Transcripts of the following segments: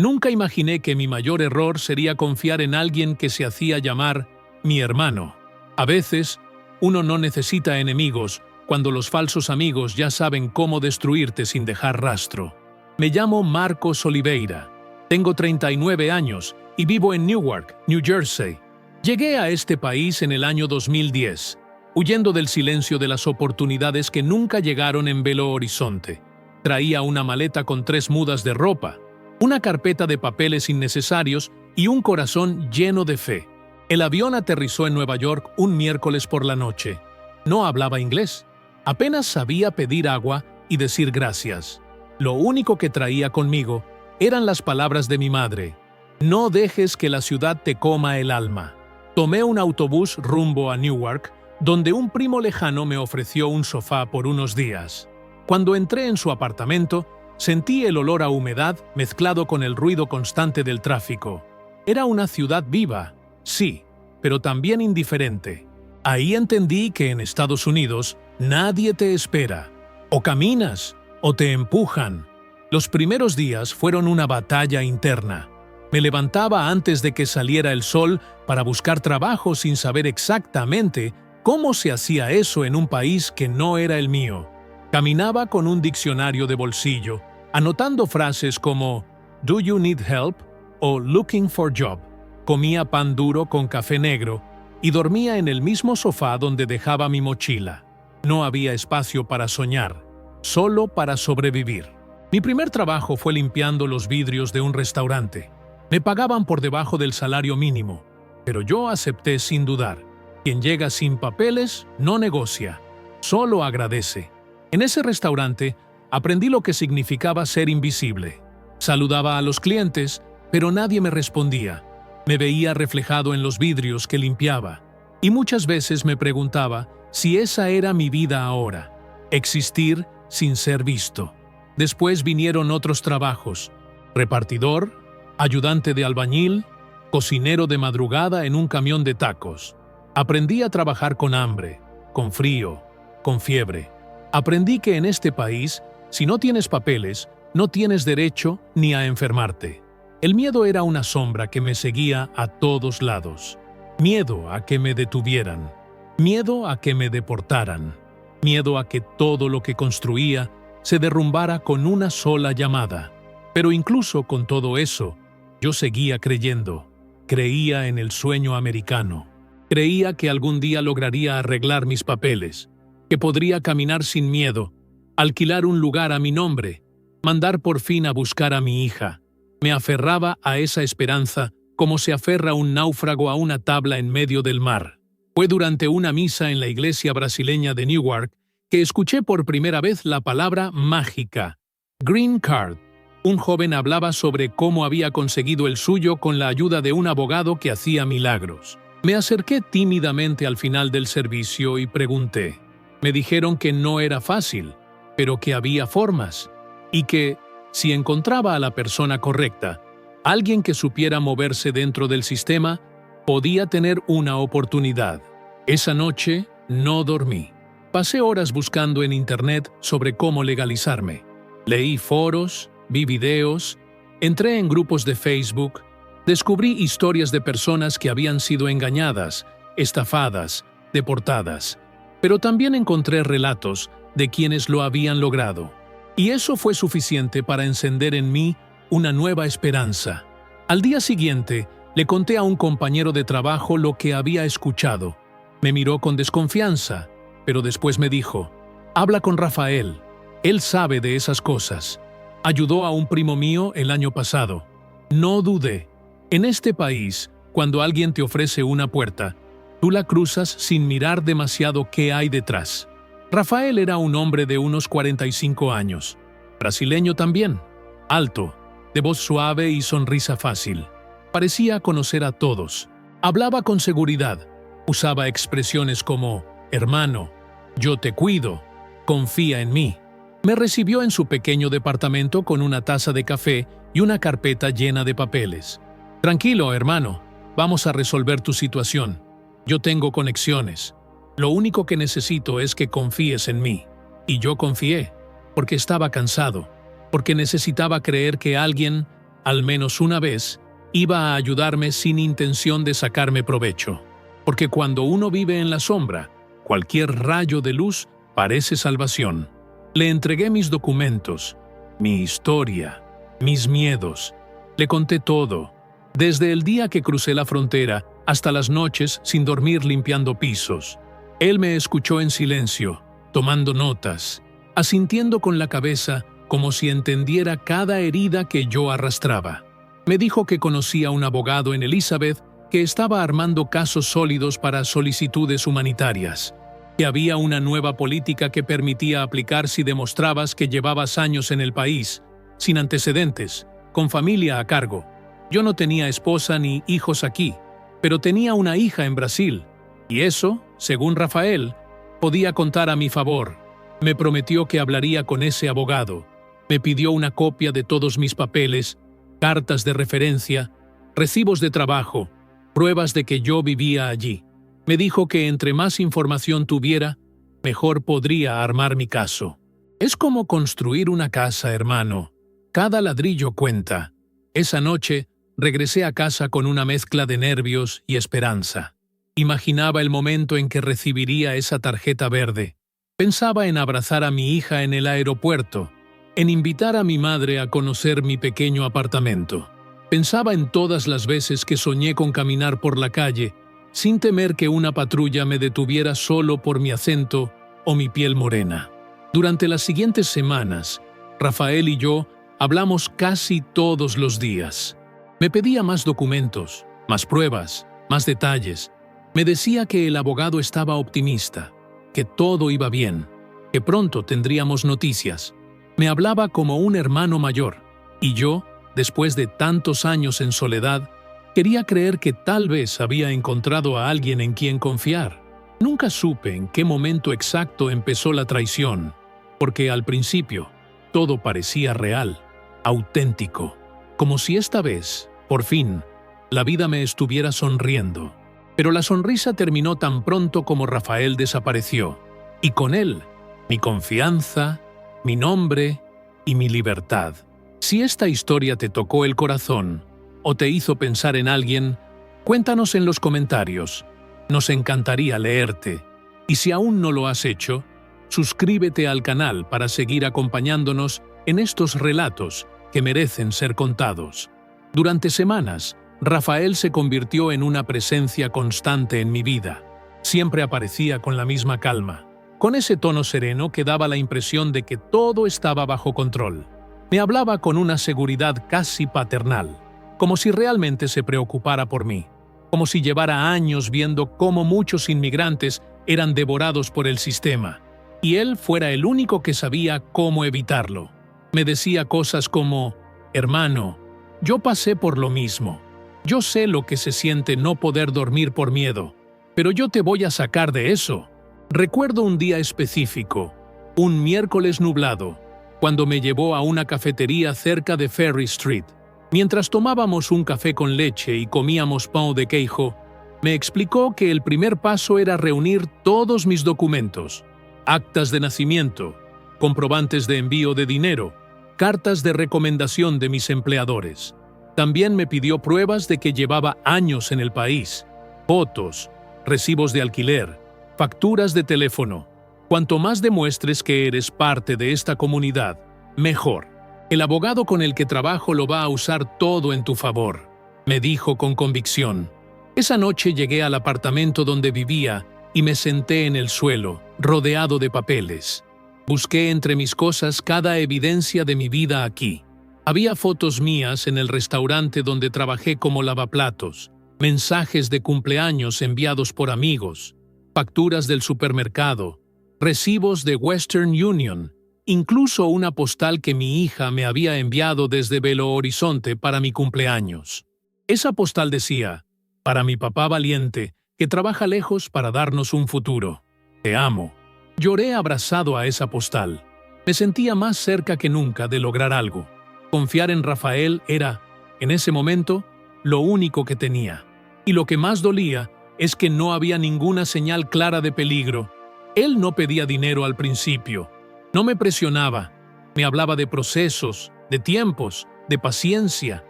Nunca imaginé que mi mayor error sería confiar en alguien que se hacía llamar mi hermano. A veces, uno no necesita enemigos cuando los falsos amigos ya saben cómo destruirte sin dejar rastro. Me llamo Marcos Oliveira. Tengo 39 años y vivo en Newark, New Jersey. Llegué a este país en el año 2010, huyendo del silencio de las oportunidades que nunca llegaron en Belo Horizonte. Traía una maleta con 3 mudas de ropa, una carpeta de papeles innecesarios y un corazón lleno de fe. El avión aterrizó en Nueva York un miércoles por la noche. No hablaba inglés. Apenas sabía pedir agua y decir gracias. Lo único que traía conmigo eran las palabras de mi madre. No dejes que la ciudad te coma el alma. Tomé un autobús rumbo a Newark, donde un primo lejano me ofreció un sofá por unos días. Cuando entré en su apartamento, sentí el olor a humedad mezclado con el ruido constante del tráfico. Era una ciudad viva, sí, pero también indiferente. Ahí entendí que en Estados Unidos nadie te espera. O caminas, o te empujan. Los primeros días fueron una batalla interna. Me levantaba antes de que saliera el sol para buscar trabajo sin saber exactamente cómo se hacía eso en un país que no era el mío. Caminaba con un diccionario de bolsillo, anotando frases como "Do you need help?" o "Looking for job". Comía pan duro con café negro y dormía en el mismo sofá donde dejaba mi mochila. No había espacio para soñar, solo para sobrevivir. Mi primer trabajo fue limpiando los vidrios de un restaurante. Me pagaban por debajo del salario mínimo, pero yo acepté sin dudar. Quien llega sin papeles no negocia, solo agradece. En ese restaurante aprendí lo que significaba ser invisible. Saludaba a los clientes, pero nadie me respondía. Me veía reflejado en los vidrios que limpiaba, y muchas veces me preguntaba si esa era mi vida ahora, existir sin ser visto. Después vinieron otros trabajos: repartidor, ayudante de albañil, cocinero de madrugada en un camión de tacos. Aprendí a trabajar con hambre, con frío, con fiebre. Aprendí que en este país, si no tienes papeles, no tienes derecho ni a enfermarte. El miedo era una sombra que me seguía a todos lados. Miedo a que me detuvieran. Miedo a que me deportaran. Miedo a que todo lo que construía se derrumbara con una sola llamada. Pero incluso con todo eso, yo seguía creyendo. Creía en el sueño americano. Creía que algún día lograría arreglar mis papeles, que podría caminar sin miedo, alquilar un lugar a mi nombre, mandar por fin a buscar a mi hija. Me aferraba a esa esperanza como se aferra un náufrago a una tabla en medio del mar. Fue durante una misa en la iglesia brasileña de Newark que escuché por primera vez la palabra mágica, green card. Un joven hablaba sobre cómo había conseguido el suyo con la ayuda de un abogado que hacía milagros. Me acerqué tímidamente al final del servicio y pregunté. Me dijeron que no era fácil, pero que había formas, y que, si encontraba a la persona correcta, alguien que supiera moverse dentro del sistema, podía tener una oportunidad. Esa noche no dormí. Pasé horas buscando en internet sobre cómo legalizarme. Leí foros, vi videos, entré en grupos de Facebook, descubrí historias de personas que habían sido engañadas, estafadas, deportadas, pero también encontré relatos de quienes lo habían logrado. Y eso fue suficiente para encender en mí una nueva esperanza. Al día siguiente, le conté a un compañero de trabajo lo que había escuchado. Me miró con desconfianza, pero después me dijo, «Habla con Rafael, él sabe de esas cosas. Ayudó a un primo mío el año pasado». No dudé. En este país, cuando alguien te ofrece una puerta, tú la cruzas sin mirar demasiado qué hay detrás. Rafael era un hombre de unos 45 años, brasileño también, alto, de voz suave y sonrisa fácil. Parecía conocer a todos. Hablaba con seguridad. Usaba expresiones como «hermano», «yo te cuido», «confía en mí». Me recibió en su pequeño departamento con una taza de café y una carpeta llena de papeles. «Tranquilo, hermano, vamos a resolver tu situación. Yo tengo conexiones. Lo único que necesito es que confíes en mí». Y yo confié, porque estaba cansado, porque necesitaba creer que alguien al menos una vez, iba a ayudarme sin intención de sacarme provecho. Porque cuando uno vive en la sombra, cualquier rayo de luz parece salvación. Le entregué mis documentos, mi historia, mis miedos. Le conté todo, desde el día que crucé la frontera hasta las noches sin dormir limpiando pisos. Él me escuchó en silencio, tomando notas, asintiendo con la cabeza como si entendiera cada herida que yo arrastraba. Me dijo que conocía a un abogado en Elizabeth que estaba armando casos sólidos para solicitudes humanitarias, que había una nueva política que permitía aplicar si demostrabas que llevabas años en el país, sin antecedentes, con familia a cargo. Yo no tenía esposa ni hijos aquí, pero tenía una hija en Brasil, y eso, según Rafael, podía contar a mi favor. Me prometió que hablaría con ese abogado. Me pidió una copia de todos mis papeles, cartas de referencia, recibos de trabajo, pruebas de que yo vivía allí. Me dijo que entre más información tuviera, mejor podría armar mi caso. Es como construir una casa, hermano. Cada ladrillo cuenta. Esa noche regresé a casa con una mezcla de nervios y esperanza. Imaginaba el momento en que recibiría esa tarjeta verde. Pensaba en abrazar a mi hija en el aeropuerto, en invitar a mi madre a conocer mi pequeño apartamento. Pensaba en todas las veces que soñé con caminar por la calle, sin temer que una patrulla me detuviera solo por mi acento o mi piel morena. Durante las siguientes semanas, Rafael y yo hablamos casi todos los días. Me pedía más documentos, más pruebas, más detalles. Me decía que el abogado estaba optimista, que todo iba bien, que pronto tendríamos noticias. Me hablaba como un hermano mayor, y yo, después de tantos años en soledad, quería creer que tal vez había encontrado a alguien en quien confiar. Nunca supe en qué momento exacto empezó la traición, porque al principio todo parecía real, auténtico, como si esta vez, por fin, la vida me estuviera sonriendo. Pero la sonrisa terminó tan pronto como Rafael desapareció, y con él, mi confianza, mi nombre y mi libertad. Si esta historia te tocó el corazón o te hizo pensar en alguien, cuéntanos en los comentarios. Nos encantaría leerte. Y si aún no lo has hecho, suscríbete al canal para seguir acompañándonos en estos relatos que merecen ser contados. Durante semanas, Rafael se convirtió en una presencia constante en mi vida. Siempre aparecía con la misma calma, con ese tono sereno que daba la impresión de que todo estaba bajo control. Me hablaba con una seguridad casi paternal, como si realmente se preocupara por mí, como si llevara años viendo cómo muchos inmigrantes eran devorados por el sistema, y él fuera el único que sabía cómo evitarlo. Me decía cosas como: hermano, yo pasé por lo mismo. Yo sé lo que se siente no poder dormir por miedo, pero yo te voy a sacar de eso. Recuerdo un día específico, un miércoles nublado, cuando me llevó a una cafetería cerca de Ferry Street. Mientras tomábamos un café con leche y comíamos pan de queijo, me explicó que el primer paso era reunir todos mis documentos, actas de nacimiento, comprobantes de envío de dinero, cartas de recomendación de mis empleadores. También me pidió pruebas de que llevaba años en el país, fotos, recibos de alquiler, facturas de teléfono. Cuanto más demuestres que eres parte de esta comunidad, mejor. El abogado con el que trabajo lo va a usar todo en tu favor, me dijo con convicción. Esa noche llegué al apartamento donde vivía y me senté en el suelo, rodeado de papeles. Busqué entre mis cosas cada evidencia de mi vida aquí. Había fotos mías en el restaurante donde trabajé como lavaplatos, mensajes de cumpleaños enviados por amigos, facturas del supermercado, recibos de Western Union, incluso una postal que mi hija me había enviado desde Belo Horizonte para mi cumpleaños. Esa postal decía: para mi papá valiente, que trabaja lejos para darnos un futuro. Te amo. Lloré abrazado a esa postal. Me sentía más cerca que nunca de lograr algo. Confiar en Rafael era, en ese momento, lo único que tenía. Y lo que más dolía es que no había ninguna señal clara de peligro. Él no pedía dinero al principio. No me presionaba. Me hablaba de procesos, de tiempos, de paciencia,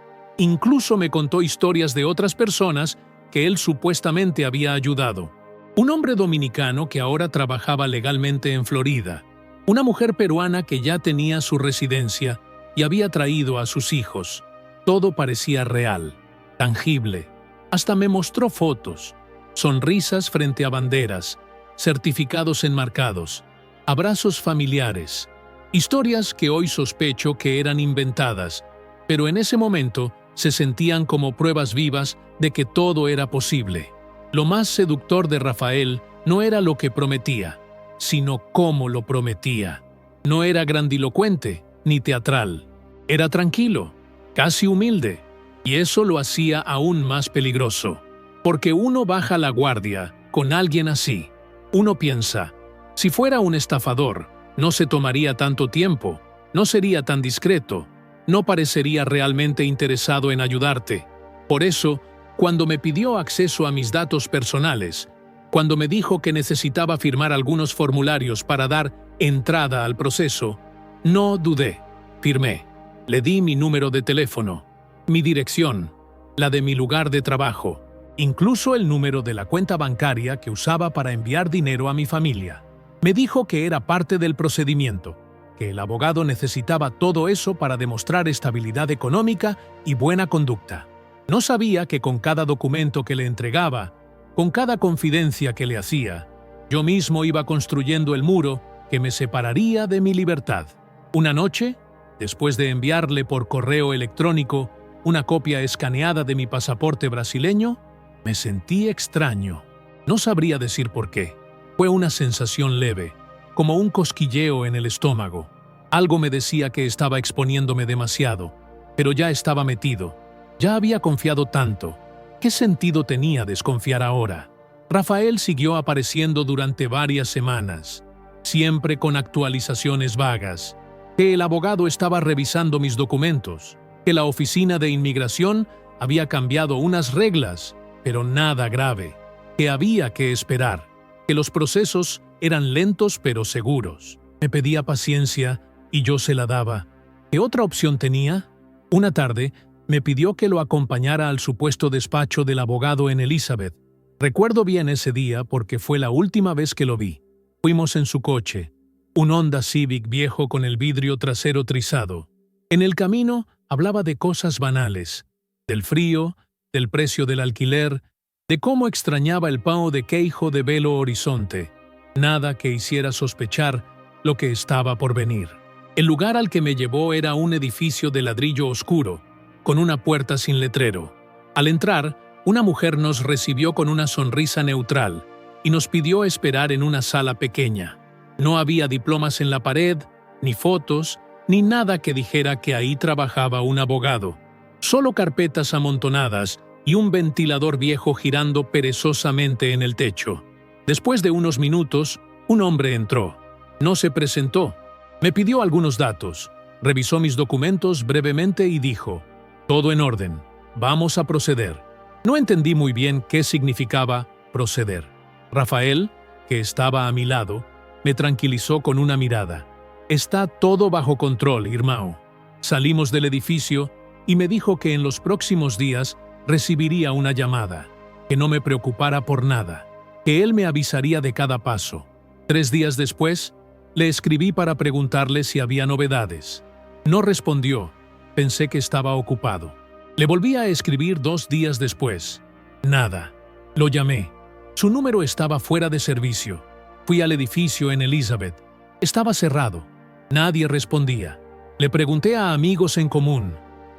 Incluso me contó historias de otras personas que él supuestamente había ayudado. Un hombre dominicano que ahora trabajaba legalmente en Florida. Una mujer peruana que ya tenía su residencia y había traído a sus hijos. Todo parecía real, tangible. Hasta me mostró fotos, sonrisas frente a banderas, certificados enmarcados, abrazos familiares, historias que hoy sospecho que eran inventadas, pero en ese momento se sentían como pruebas vivas de que todo era posible. Lo más seductor de Rafael no era lo que prometía, sino cómo lo prometía. No era grandilocuente ni teatral. Era tranquilo, casi humilde, y eso lo hacía aún más peligroso. Porque uno baja la guardia con alguien así. Uno piensa, si fuera un estafador, no se tomaría tanto tiempo, no sería tan discreto, no parecería realmente interesado en ayudarte. Por eso, cuando me pidió acceso a mis datos personales, cuando me dijo que necesitaba firmar algunos formularios para dar entrada al proceso, no dudé. Firmé. Le di mi número de teléfono, mi dirección, la de mi lugar de trabajo, incluso el número de la cuenta bancaria que usaba para enviar dinero a mi familia. Me dijo que era parte del procedimiento, que el abogado necesitaba todo eso para demostrar estabilidad económica y buena conducta. No sabía que con cada documento que le entregaba, con cada confidencia que le hacía, yo mismo iba construyendo el muro que me separaría de mi libertad. Una noche, después de enviarle por correo electrónico una copia escaneada de mi pasaporte brasileño, me sentí extraño. No sabría decir por qué. Fue una sensación leve, como un cosquilleo en el estómago. Algo me decía que estaba exponiéndome demasiado, pero ya estaba metido. Ya había confiado tanto. ¿Qué sentido tenía desconfiar ahora? Rafael siguió apareciendo durante varias semanas, siempre con actualizaciones vagas, que el abogado estaba revisando mis documentos, que la oficina de inmigración había cambiado unas reglas, pero nada grave, que había que esperar, que los procesos eran lentos pero seguros. Me pedía paciencia y yo se la daba. ¿Qué otra opción tenía? Una tarde, me pidió que lo acompañara al supuesto despacho del abogado en Elizabeth. Recuerdo bien ese día porque fue la última vez que lo vi. Fuimos en su coche, un Honda Civic viejo con el vidrio trasero trizado. En el camino hablaba de cosas banales, del frío, del precio del alquiler, de cómo extrañaba el pão de queijo de Belo Horizonte. Nada que hiciera sospechar lo que estaba por venir. El lugar al que me llevó era un edificio de ladrillo oscuro, con una puerta sin letrero. Al entrar, una mujer nos recibió con una sonrisa neutral y nos pidió esperar en una sala pequeña. No había diplomas en la pared, ni fotos, ni nada que dijera que ahí trabajaba un abogado. Solo carpetas amontonadas y un ventilador viejo girando perezosamente en el techo. Después de unos minutos, un hombre entró. No se presentó. Me pidió algunos datos, revisó mis documentos brevemente y dijo: «Todo en orden, vamos a proceder». No entendí muy bien qué significaba proceder. Rafael, que estaba a mi lado, me tranquilizó con una mirada. «Está todo bajo control, Irmão». Salimos del edificio y me dijo que en los próximos días recibiría una llamada, que no me preocupara por nada, que él me avisaría de cada paso. 3 días después, le escribí para preguntarle si había novedades. No respondió, pensé que estaba ocupado. Le volví a escribir 2 días después. Nada. Lo llamé. Su número estaba fuera de servicio. Fui al edificio en Elizabeth. Estaba cerrado. Nadie respondía. Le pregunté a amigos en común,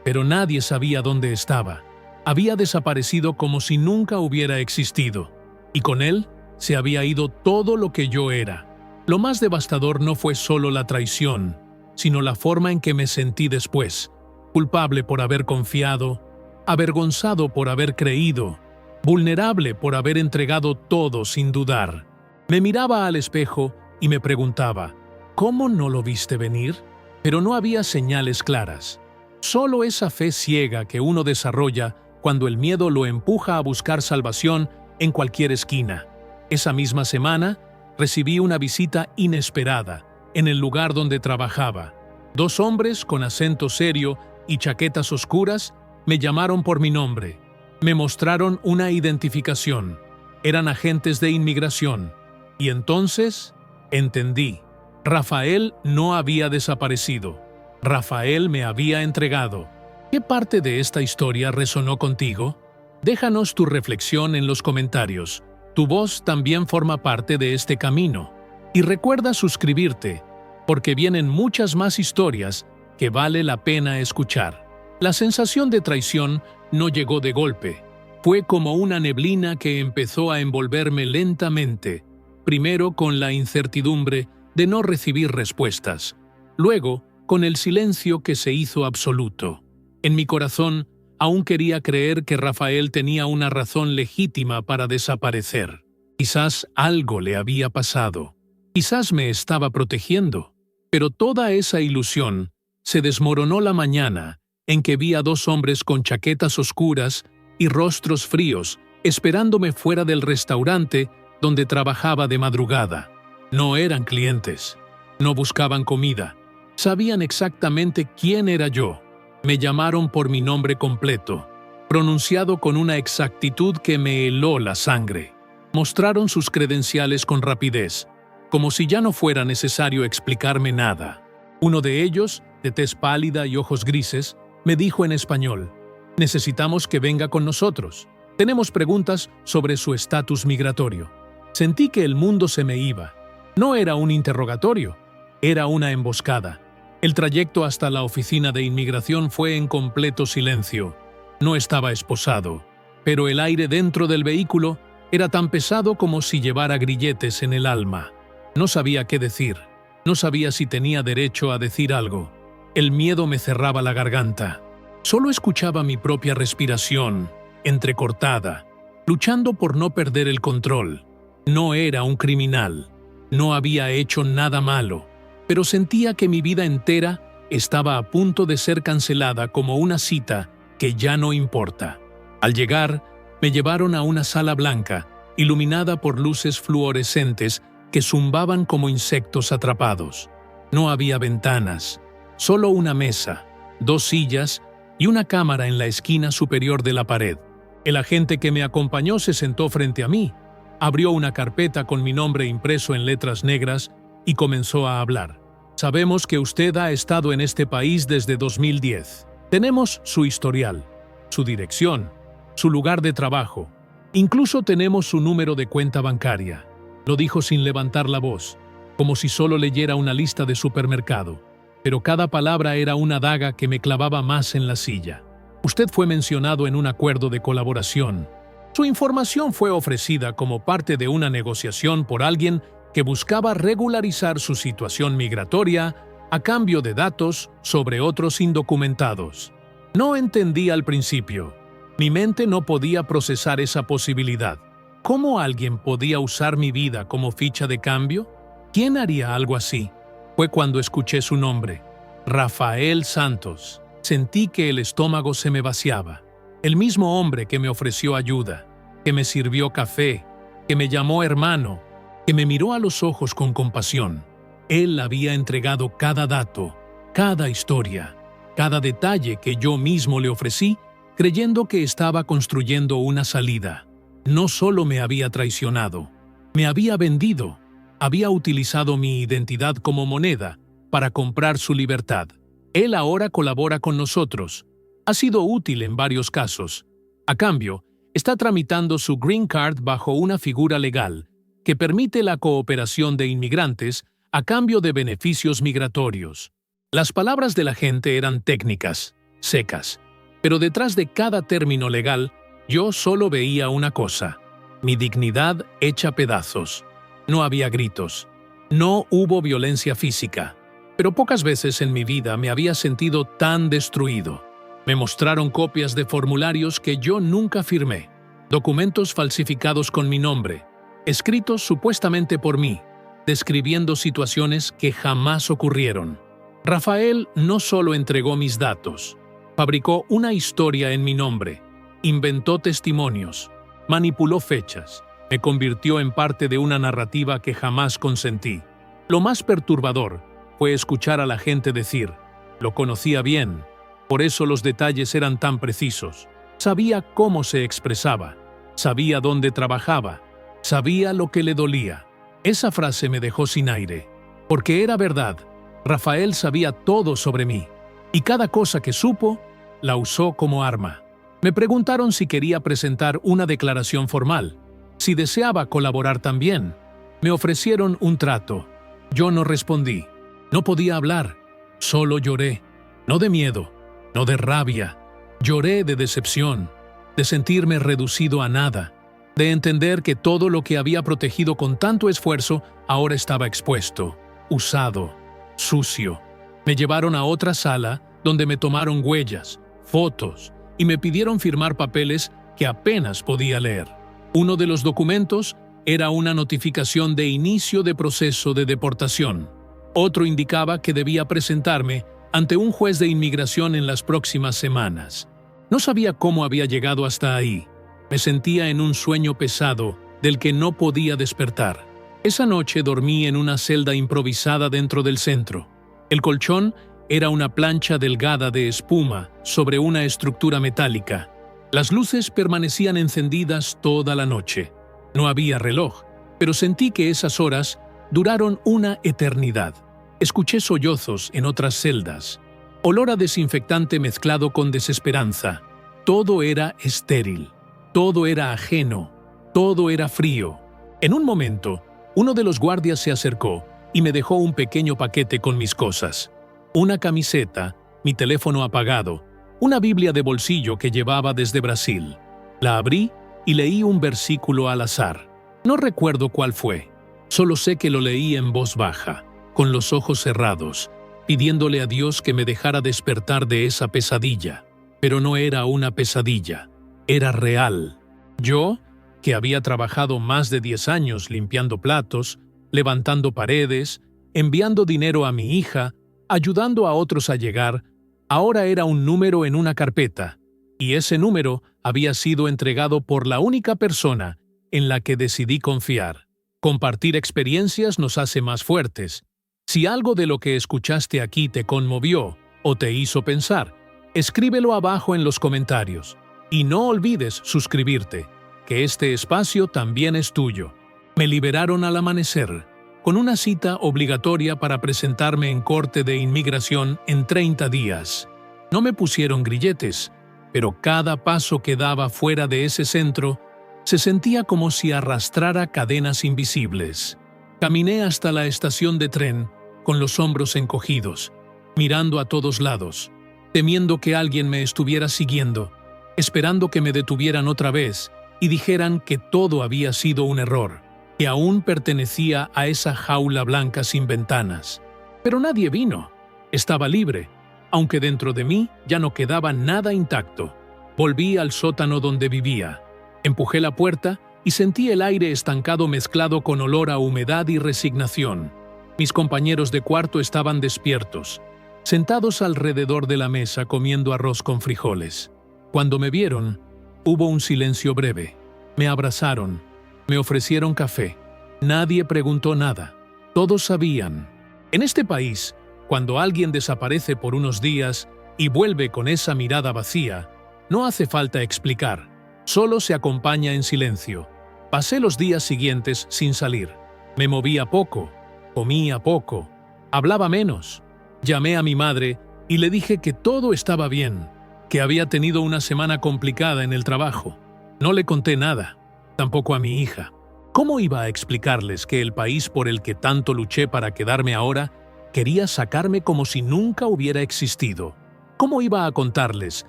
pero nadie sabía dónde estaba. Había desaparecido como si nunca hubiera existido. Y con él se había ido todo lo que yo era. Lo más devastador no fue solo la traición, sino la forma en que me sentí después. Culpable por haber confiado, avergonzado por haber creído, vulnerable por haber entregado todo sin dudar. Me miraba al espejo y me preguntaba, ¿cómo no lo viste venir? Pero no había señales claras. Solo esa fe ciega que uno desarrolla cuando el miedo lo empuja a buscar salvación en cualquier esquina. Esa misma semana, recibí una visita inesperada en el lugar donde trabajaba. 2 hombres con acento serio y chaquetas oscuras Me llamaron por mi nombre. Me mostraron una identificación. Eran agentes de inmigración. Y entonces entendí. Rafael no había desaparecido. Rafael me había entregado. ¿Qué parte de esta historia resonó contigo? Déjanos tu reflexión en los comentarios. Tu voz también forma parte de este camino. Y recuerda suscribirte, porque vienen muchas más historias que vale la pena escuchar. La sensación de traición no llegó de golpe. Fue como una neblina que empezó a envolverme lentamente, primero con la incertidumbre de no recibir respuestas, luego con el silencio que se hizo absoluto. En mi corazón aún quería creer que Rafael tenía una razón legítima para desaparecer. Quizás algo le había pasado. Quizás me estaba protegiendo. Pero toda esa ilusión se desmoronó la mañana en que vi a dos hombres con chaquetas oscuras y rostros fríos esperándome fuera del restaurante donde trabajaba de madrugada. No eran clientes. No buscaban comida. Sabían exactamente quién era yo. Me llamaron por mi nombre completo, pronunciado con una exactitud que me heló la sangre. Mostraron sus credenciales con rapidez, como si ya no fuera necesario explicarme nada. Uno de ellos, de tez pálida y ojos grises, me dijo en español: «Necesitamos que venga con nosotros. Tenemos preguntas sobre su estatus migratorio». Sentí que el mundo se me iba. No era un interrogatorio, era una emboscada. El trayecto hasta la oficina de inmigración fue en completo silencio. No estaba esposado, pero el aire dentro del vehículo era tan pesado como si llevara grilletes en el alma. No sabía qué decir. No sabía si tenía derecho a decir algo. El miedo me cerraba la garganta. Solo escuchaba mi propia respiración, entrecortada, luchando por no perder el control. No era un criminal. No había hecho nada malo, pero sentía que mi vida entera estaba a punto de ser cancelada como una cita que ya no importa. Al llegar, me llevaron a una sala blanca, iluminada por luces fluorescentes que zumbaban como insectos atrapados. No había ventanas, solo una mesa, dos sillas y una cámara en la esquina superior de la pared. El agente que me acompañó se sentó frente a mí, abrió una carpeta con mi nombre impreso en letras negras y comenzó a hablar. «Sabemos que usted ha estado en este país desde 2010. Tenemos su historial, su dirección, su lugar de trabajo. Incluso tenemos su número de cuenta bancaria». Lo dijo sin levantar la voz, como si solo leyera una lista de supermercado. Pero cada palabra era una daga que me clavaba más en la silla. «Usted fue mencionado en un acuerdo de colaboración. Su información fue ofrecida como parte de una negociación por alguien que buscaba regularizar su situación migratoria a cambio de datos sobre otros indocumentados. No entendí al principio. Mi mente no podía procesar esa posibilidad. ¿Cómo alguien podía usar mi vida como ficha de cambio? ¿Quién haría algo así? Fue cuando escuché su nombre, Rafael Santos. Sentí que el estómago se me vaciaba. El mismo hombre que me ofreció ayuda, que me sirvió café, que me llamó hermano, que me miró a los ojos con compasión. Él había entregado cada dato, cada historia, cada detalle que yo mismo le ofrecí, creyendo que estaba construyendo una salida. No solo me había traicionado, me había vendido, había utilizado mi identidad como moneda para comprar su libertad. Él ahora colabora con nosotros. Ha sido útil en varios casos. A cambio, está tramitando su Green Card bajo una figura legal que permite la cooperación de inmigrantes a cambio de beneficios migratorios. Las palabras de la gente eran técnicas, secas, pero detrás de cada término legal yo solo veía una cosa: mi dignidad hecha pedazos. No había gritos, no hubo violencia física, pero pocas veces en mi vida me había sentido tan destruido. Me mostraron copias de formularios que yo nunca firmé, documentos falsificados con mi nombre, escritos supuestamente por mí, describiendo situaciones que jamás ocurrieron. Rafael no solo entregó mis datos, fabricó una historia en mi nombre, inventó testimonios, manipuló fechas, me convirtió en parte de una narrativa que jamás consentí. Lo más perturbador fue escuchar a la gente decir: «Lo conocía bien, Por eso los detalles eran tan precisos. Sabía cómo se expresaba, sabía dónde trabajaba, sabía lo que le dolía. Esa frase me dejó sin aire, porque era verdad. Rafael sabía todo sobre mí, y cada cosa que supo, la usó como arma. Me preguntaron si quería presentar una declaración formal, si deseaba colaborar también. Me ofrecieron un trato. Yo no respondí. No podía hablar. Solo lloré. No de miedo, no de rabia. Lloré de decepción, de sentirme reducido a nada, de entender que todo lo que había protegido con tanto esfuerzo ahora estaba expuesto, usado, sucio. Me llevaron a otra sala donde me tomaron huellas, fotos y me pidieron firmar papeles que apenas podía leer. Uno de los documentos era una notificación de inicio de proceso de deportación. Otro indicaba que debía presentarme ante un juez de inmigración en las próximas semanas. No sabía cómo había llegado hasta ahí. Me sentía en un sueño pesado del que no podía despertar. Esa noche dormí en una celda improvisada dentro del centro. El colchón era una plancha delgada de espuma sobre una estructura metálica. Las luces permanecían encendidas toda la noche. No había reloj, pero sentí que esas horas duraron una eternidad. Escuché sollozos en otras celdas. Olor a desinfectante mezclado con desesperanza. Todo era estéril. Todo era ajeno. Todo era frío. En un momento, uno de los guardias se acercó y me dejó un pequeño paquete con mis cosas. Una camiseta, mi teléfono apagado, una Biblia de bolsillo que llevaba desde Brasil. La abrí y leí un versículo al azar. No recuerdo cuál fue. Solo sé que lo leí en voz baja, con los ojos cerrados, pidiéndole a Dios que me dejara despertar de esa pesadilla. Pero no era una pesadilla, era real. Yo, que había trabajado más de 10 años limpiando platos, levantando paredes, enviando dinero a mi hija, ayudando a otros a llegar, ahora era un número en una carpeta, y ese número había sido entregado por la única persona en la que decidí confiar. Compartir experiencias nos hace más fuertes. Si algo de lo que escuchaste aquí te conmovió o te hizo pensar, escríbelo abajo en los comentarios. Y no olvides suscribirte, que este espacio también es tuyo. Me liberaron al amanecer, con una cita obligatoria para presentarme en corte de inmigración en 30 días. No me pusieron grilletes, pero cada paso que daba fuera de ese centro se sentía como si arrastrara cadenas invisibles. Caminé hasta la estación de tren, con los hombros encogidos, mirando a todos lados, temiendo que alguien me estuviera siguiendo, esperando que me detuvieran otra vez y dijeran que todo había sido un error, que aún pertenecía a esa jaula blanca sin ventanas. Pero nadie vino. Estaba libre, aunque dentro de mí ya no quedaba nada intacto. Volví al sótano donde vivía. Empujé la puerta y sentí el aire estancado mezclado con olor a humedad y resignación. Mis compañeros de cuarto estaban despiertos, sentados alrededor de la mesa comiendo arroz con frijoles. Cuando me vieron, hubo un silencio breve. Me abrazaron, me ofrecieron café. Nadie preguntó nada. Todos sabían. En este país, cuando alguien desaparece por unos días y vuelve con esa mirada vacía, no hace falta explicar. Solo se acompaña en silencio. Pasé los días siguientes sin salir. Me movía poco, comía poco, hablaba menos. Llamé a mi madre y le dije que todo estaba bien, que había tenido una semana complicada en el trabajo. No le conté nada, tampoco a mi hija. ¿Cómo iba a explicarles que el país por el que tanto luché para quedarme ahora quería sacarme como si nunca hubiera existido? ¿Cómo iba a contarles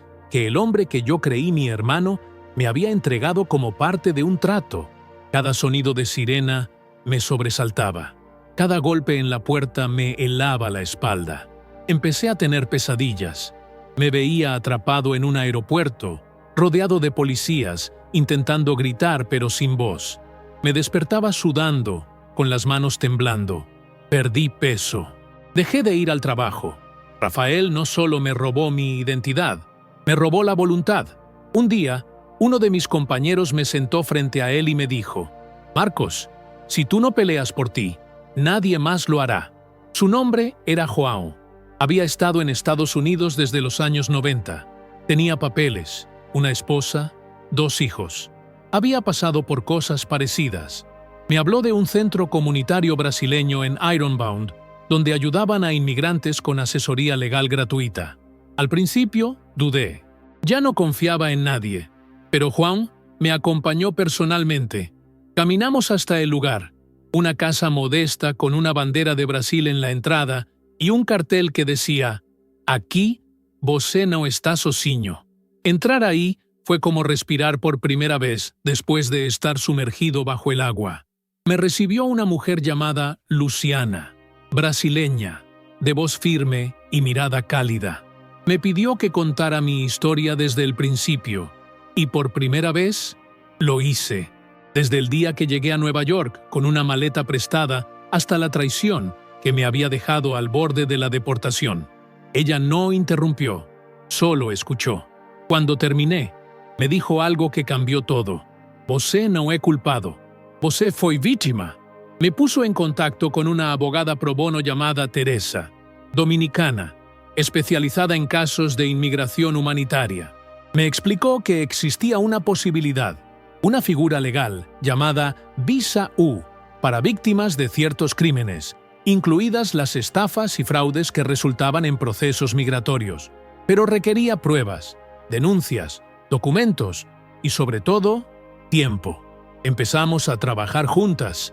que el hombre que yo creí mi hermano me había entregado como parte de un trato? Cada sonido de sirena me sobresaltaba. Cada golpe en la puerta me helaba la espalda. Empecé a tener pesadillas. Me veía atrapado en un aeropuerto, rodeado de policías, intentando gritar pero sin voz. Me despertaba sudando, con las manos temblando. Perdí peso. Dejé de ir al trabajo. Rafael no solo me robó mi identidad, me robó la voluntad. Un día, uno de mis compañeros me sentó frente a él y me dijo: «Marcos, si tú no peleas por ti, nadie más lo hará». Su nombre era João. Había estado en Estados Unidos desde los años 90. Tenía papeles, una esposa, 2 hijos. Había pasado por cosas parecidas. Me habló de un centro comunitario brasileño en Ironbound, donde ayudaban a inmigrantes con asesoría legal gratuita. Al principio, dudé. Ya no confiaba en nadie. Pero Juan me acompañó personalmente. Caminamos hasta el lugar, una casa modesta con una bandera de Brasil en la entrada y un cartel que decía: «Aquí, você não está sozinho». Entrar ahí fue como respirar por primera vez después de estar sumergido bajo el agua. Me recibió una mujer llamada Luciana, brasileña, de voz firme y mirada cálida. Me pidió que contara mi historia desde el principio, y por primera vez lo hice. Desde el día que llegué a Nueva York con una maleta prestada hasta la traición que me había dejado al borde de la deportación. Ella no interrumpió, solo escuchó. Cuando terminé, me dijo algo que cambió todo. «Você não é culpado. Você foi víctima». Me puso en contacto con una abogada pro bono llamada Teresa, dominicana, especializada en casos de inmigración humanitaria. Me explicó que existía una posibilidad, una figura legal llamada Visa U, para víctimas de ciertos crímenes, incluidas las estafas y fraudes que resultaban en procesos migratorios. Pero requería pruebas, denuncias, documentos y, sobre todo, tiempo. Empezamos a trabajar juntas.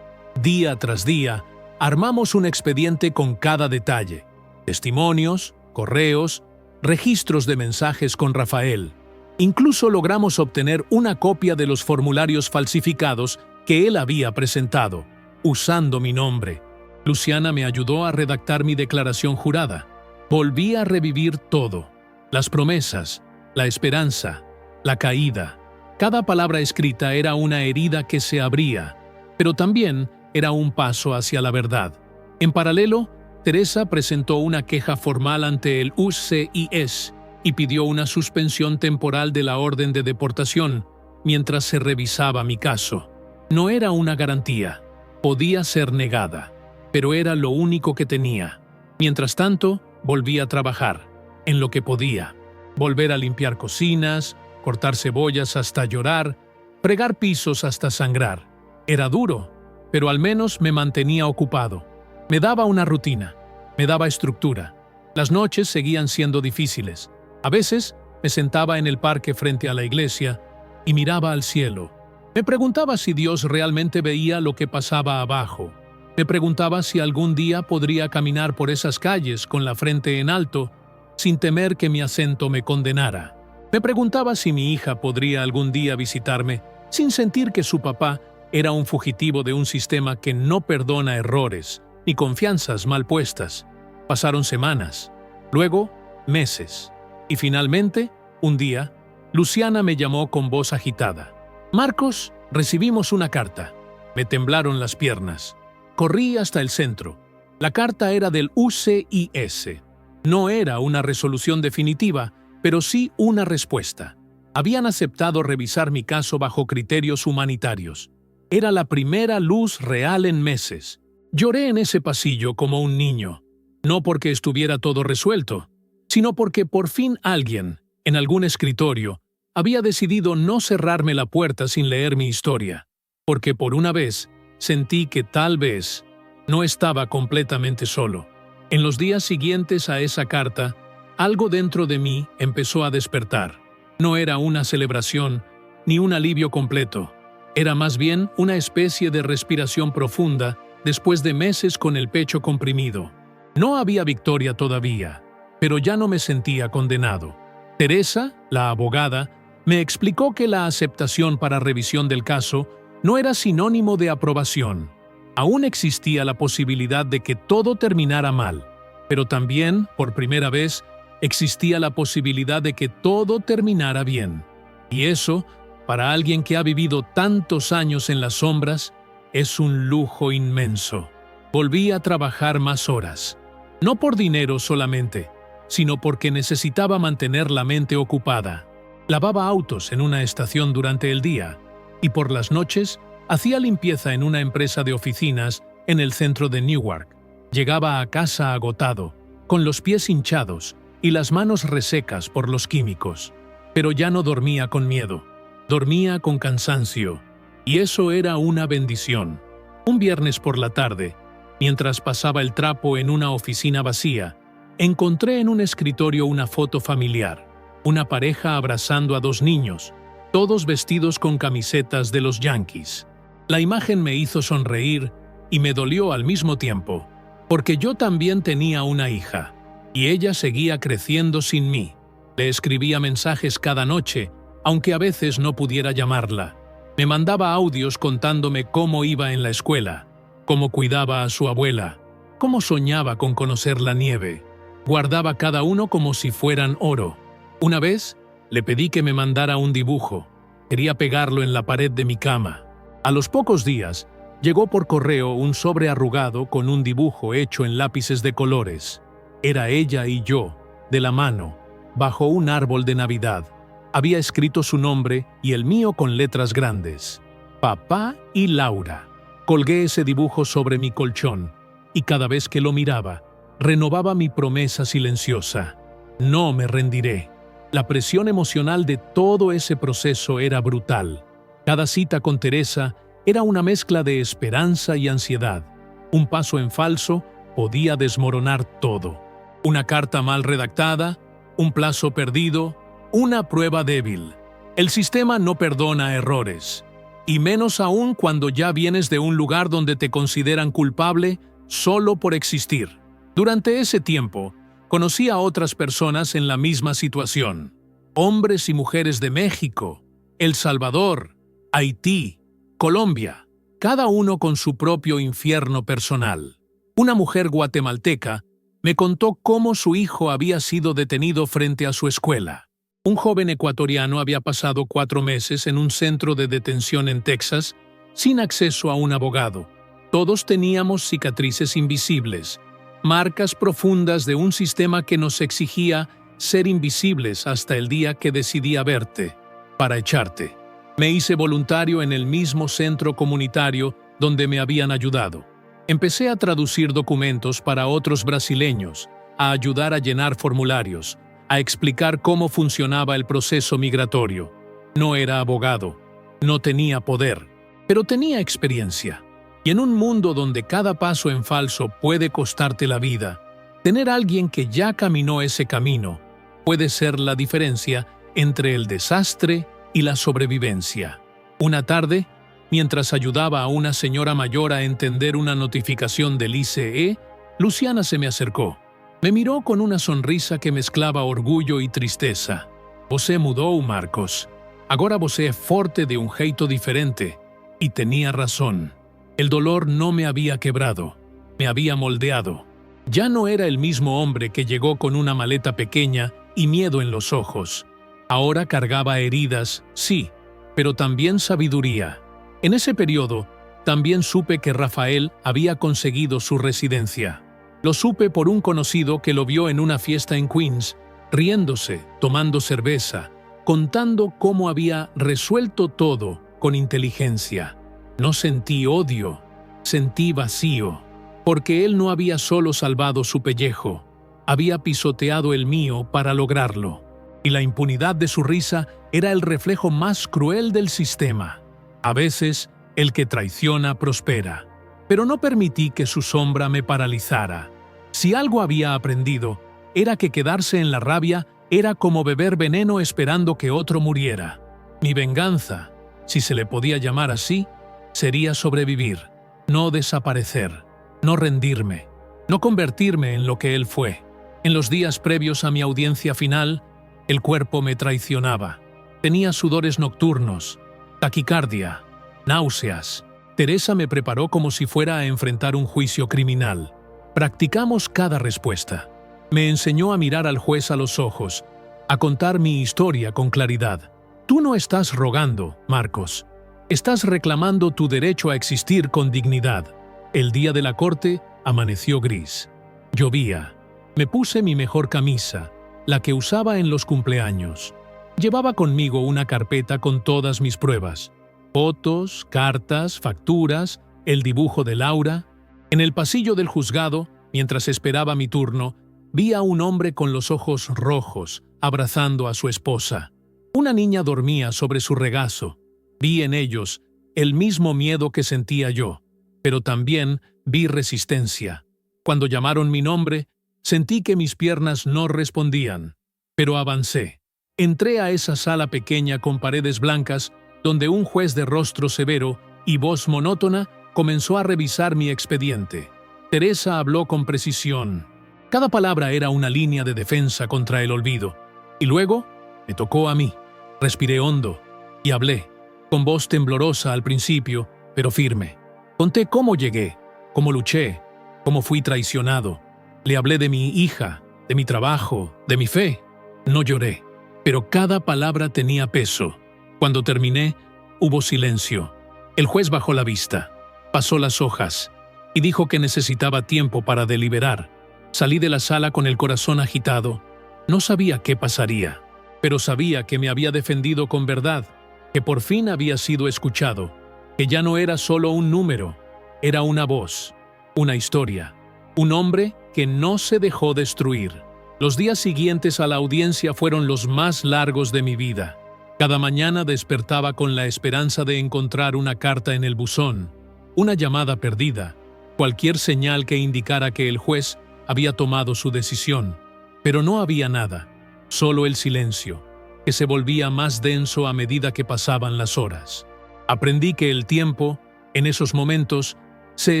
Día tras día, armamos un expediente con cada detalle: testimonios, correos, registros de mensajes con Rafael. Incluso logramos obtener una copia de los formularios falsificados que él había presentado, usando mi nombre. Luciana me ayudó a redactar mi declaración jurada. Volví a revivir todo: las promesas, la esperanza, la caída. Cada palabra escrita era una herida que se abría, pero también era un paso hacia la verdad. En paralelo, Teresa presentó una queja formal ante el UCIS y pidió una suspensión temporal de la orden de deportación mientras se revisaba mi caso. No era una garantía, podía ser negada, pero era lo único que tenía. Mientras tanto, volví a trabajar, en lo que podía. Volver a limpiar cocinas, cortar cebollas hasta llorar, fregar pisos hasta sangrar. Era duro, pero al menos me mantenía ocupado. Me daba una rutina, me daba estructura. Las noches seguían siendo difíciles. A veces me sentaba en el parque frente a la iglesia y miraba al cielo. Me preguntaba si Dios realmente veía lo que pasaba abajo. Me preguntaba si algún día podría caminar por esas calles con la frente en alto, sin temer que mi acento me condenara. Me preguntaba si mi hija podría algún día visitarme, sin sentir que su papá era un fugitivo de un sistema que no perdona errores ni confianzas mal puestas. Pasaron semanas, luego meses, y finalmente, un día, Luciana me llamó con voz agitada. «Marcos, recibimos una carta». Me temblaron las piernas. Corrí hasta el centro. La carta era del UCIS. No era una resolución definitiva, pero sí una respuesta. Habían aceptado revisar mi caso bajo criterios humanitarios. Era la primera luz real en meses. Lloré en ese pasillo como un niño, no porque estuviera todo resuelto, sino porque por fin alguien, en algún escritorio, había decidido no cerrarme la puerta sin leer mi historia, porque por una vez sentí que tal vez no estaba completamente solo. En los días siguientes a esa carta, algo dentro de mí empezó a despertar. No era una celebración ni un alivio completo. Era más bien una especie de respiración profunda después de meses con el pecho comprimido. No había victoria todavía, pero ya no me sentía condenado. Teresa, la abogada, me explicó que la aceptación para revisión del caso no era sinónimo de aprobación. Aún existía la posibilidad de que todo terminara mal, pero también, por primera vez, existía la posibilidad de que todo terminara bien. Y eso, para alguien que ha vivido tantos años en las sombras, es un lujo inmenso. Volví a trabajar más horas. No por dinero solamente, sino porque necesitaba mantener la mente ocupada. Lavaba autos en una estación durante el día y por las noches hacía limpieza en una empresa de oficinas en el centro de Newark. Llegaba a casa agotado, con los pies hinchados y las manos resecas por los químicos. Pero ya no dormía con miedo, dormía con cansancio, y eso era una bendición. Un viernes por la tarde, mientras pasaba el trapo en una oficina vacía, encontré en un escritorio una foto familiar, una pareja abrazando a dos niños, todos vestidos con camisetas de los Yankees. La imagen me hizo sonreír y me dolió al mismo tiempo, porque yo también tenía una hija, y ella seguía creciendo sin mí. Le escribía mensajes cada noche, aunque a veces no pudiera llamarla. Me mandaba audios contándome cómo iba en la escuela, cómo cuidaba a su abuela, cómo soñaba con conocer la nieve. Guardaba cada uno como si fueran oro. Una vez, le pedí que me mandara un dibujo. Quería pegarlo en la pared de mi cama. A los pocos días, llegó por correo un sobre arrugado con un dibujo hecho en lápices de colores. Era ella y yo, de la mano, bajo un árbol de Navidad. Había escrito su nombre y el mío con letras grandes. Papá y Laura. Colgué ese dibujo sobre mi colchón, y cada vez que lo miraba, renovaba mi promesa silenciosa. No me rendiré. La presión emocional de todo ese proceso era brutal. Cada cita con Teresa era una mezcla de esperanza y ansiedad. Un paso en falso podía desmoronar todo. Una carta mal redactada, un plazo perdido, una prueba débil. El sistema no perdona errores, y menos aún cuando ya vienes de un lugar donde te consideran culpable solo por existir. Durante ese tiempo, conocí a otras personas en la misma situación. Hombres y mujeres de México, El Salvador, Haití, Colombia, cada uno con su propio infierno personal. Una mujer guatemalteca me contó cómo su hijo había sido detenido frente a su escuela. Un joven ecuatoriano había pasado 4 meses en un centro de detención en Texas sin acceso a un abogado. Todos teníamos cicatrices invisibles, marcas profundas de un sistema que nos exigía ser invisibles hasta el día que decidía verte, para echarte. Me hice voluntario en el mismo centro comunitario donde me habían ayudado. Empecé a traducir documentos para otros brasileños, a ayudar a llenar formularios, a explicar cómo funcionaba el proceso migratorio. No era abogado, no tenía poder, pero tenía experiencia. Y en un mundo donde cada paso en falso puede costarte la vida, tener a alguien que ya caminó ese camino puede ser la diferencia entre el desastre y la sobrevivencia. Una tarde, mientras ayudaba a una señora mayor a entender una notificación del ICE, Luciana se me acercó. Me miró con una sonrisa que mezclaba orgullo y tristeza. «Você mudou, Marcos. Agora você é forte de un jeito diferente». Y tenía razón. El dolor no me había quebrado, me había moldeado. Ya no era el mismo hombre que llegó con una maleta pequeña y miedo en los ojos. Ahora cargaba heridas, sí, pero también sabiduría. En ese periodo, también supe que Rafael había conseguido su residencia. Lo supe por un conocido que lo vio en una fiesta en Queens, riéndose, tomando cerveza, contando cómo había resuelto todo con inteligencia. No sentí odio, sentí vacío, porque él no había solo salvado su pellejo, había pisoteado el mío para lograrlo. Y la impunidad de su risa era el reflejo más cruel del sistema. A veces, el que traiciona prospera. Pero no permití que su sombra me paralizara. Si algo había aprendido, era que quedarse en la rabia era como beber veneno esperando que otro muriera. Mi venganza, si se le podía llamar así, sería sobrevivir, no desaparecer, no rendirme, no convertirme en lo que él fue. En los días previos a mi audiencia final, el cuerpo me traicionaba. Tenía sudores nocturnos, taquicardia, náuseas. Teresa me preparó como si fuera a enfrentar un juicio criminal. Practicamos cada respuesta. Me enseñó a mirar al juez a los ojos, a contar mi historia con claridad. Tú no estás rogando, Marcos. Estás reclamando tu derecho a existir con dignidad. El día de la corte amaneció gris. Llovía. Me puse mi mejor camisa, la que usaba en los cumpleaños. Llevaba conmigo una carpeta con todas mis pruebas. Fotos, cartas, facturas, el dibujo de Laura. En el pasillo del juzgado, mientras esperaba mi turno, vi a un hombre con los ojos rojos abrazando a su esposa. Una niña dormía sobre su regazo. Vi en ellos el mismo miedo que sentía yo, pero también vi resistencia. Cuando llamaron mi nombre, sentí que mis piernas no respondían, pero avancé. Entré a esa sala pequeña con paredes blancas, donde un juez de rostro severo y voz monótona comenzó a revisar mi expediente. Teresa habló con precisión. Cada palabra era una línea de defensa contra el olvido. Y luego me tocó a mí. Respiré hondo y hablé, con voz temblorosa al principio, pero firme. Conté cómo llegué, cómo luché, cómo fui traicionado. Le hablé de mi hija, de mi trabajo, de mi fe. No lloré, pero cada palabra tenía peso. Cuando terminé, hubo silencio. El juez bajó la vista, pasó las hojas y dijo que necesitaba tiempo para deliberar. Salí de la sala con el corazón agitado. No sabía qué pasaría, pero sabía que me había defendido con verdad, que por fin había sido escuchado, que ya no era solo un número, era una voz, una historia, un hombre que no se dejó destruir. Los días siguientes a la audiencia fueron los más largos de mi vida. Cada mañana despertaba con la esperanza de encontrar una carta en el buzón, una llamada perdida, cualquier señal que indicara que el juez había tomado su decisión. Pero no había nada, solo el silencio, que se volvía más denso a medida que pasaban las horas. Aprendí que el tiempo, en esos momentos, se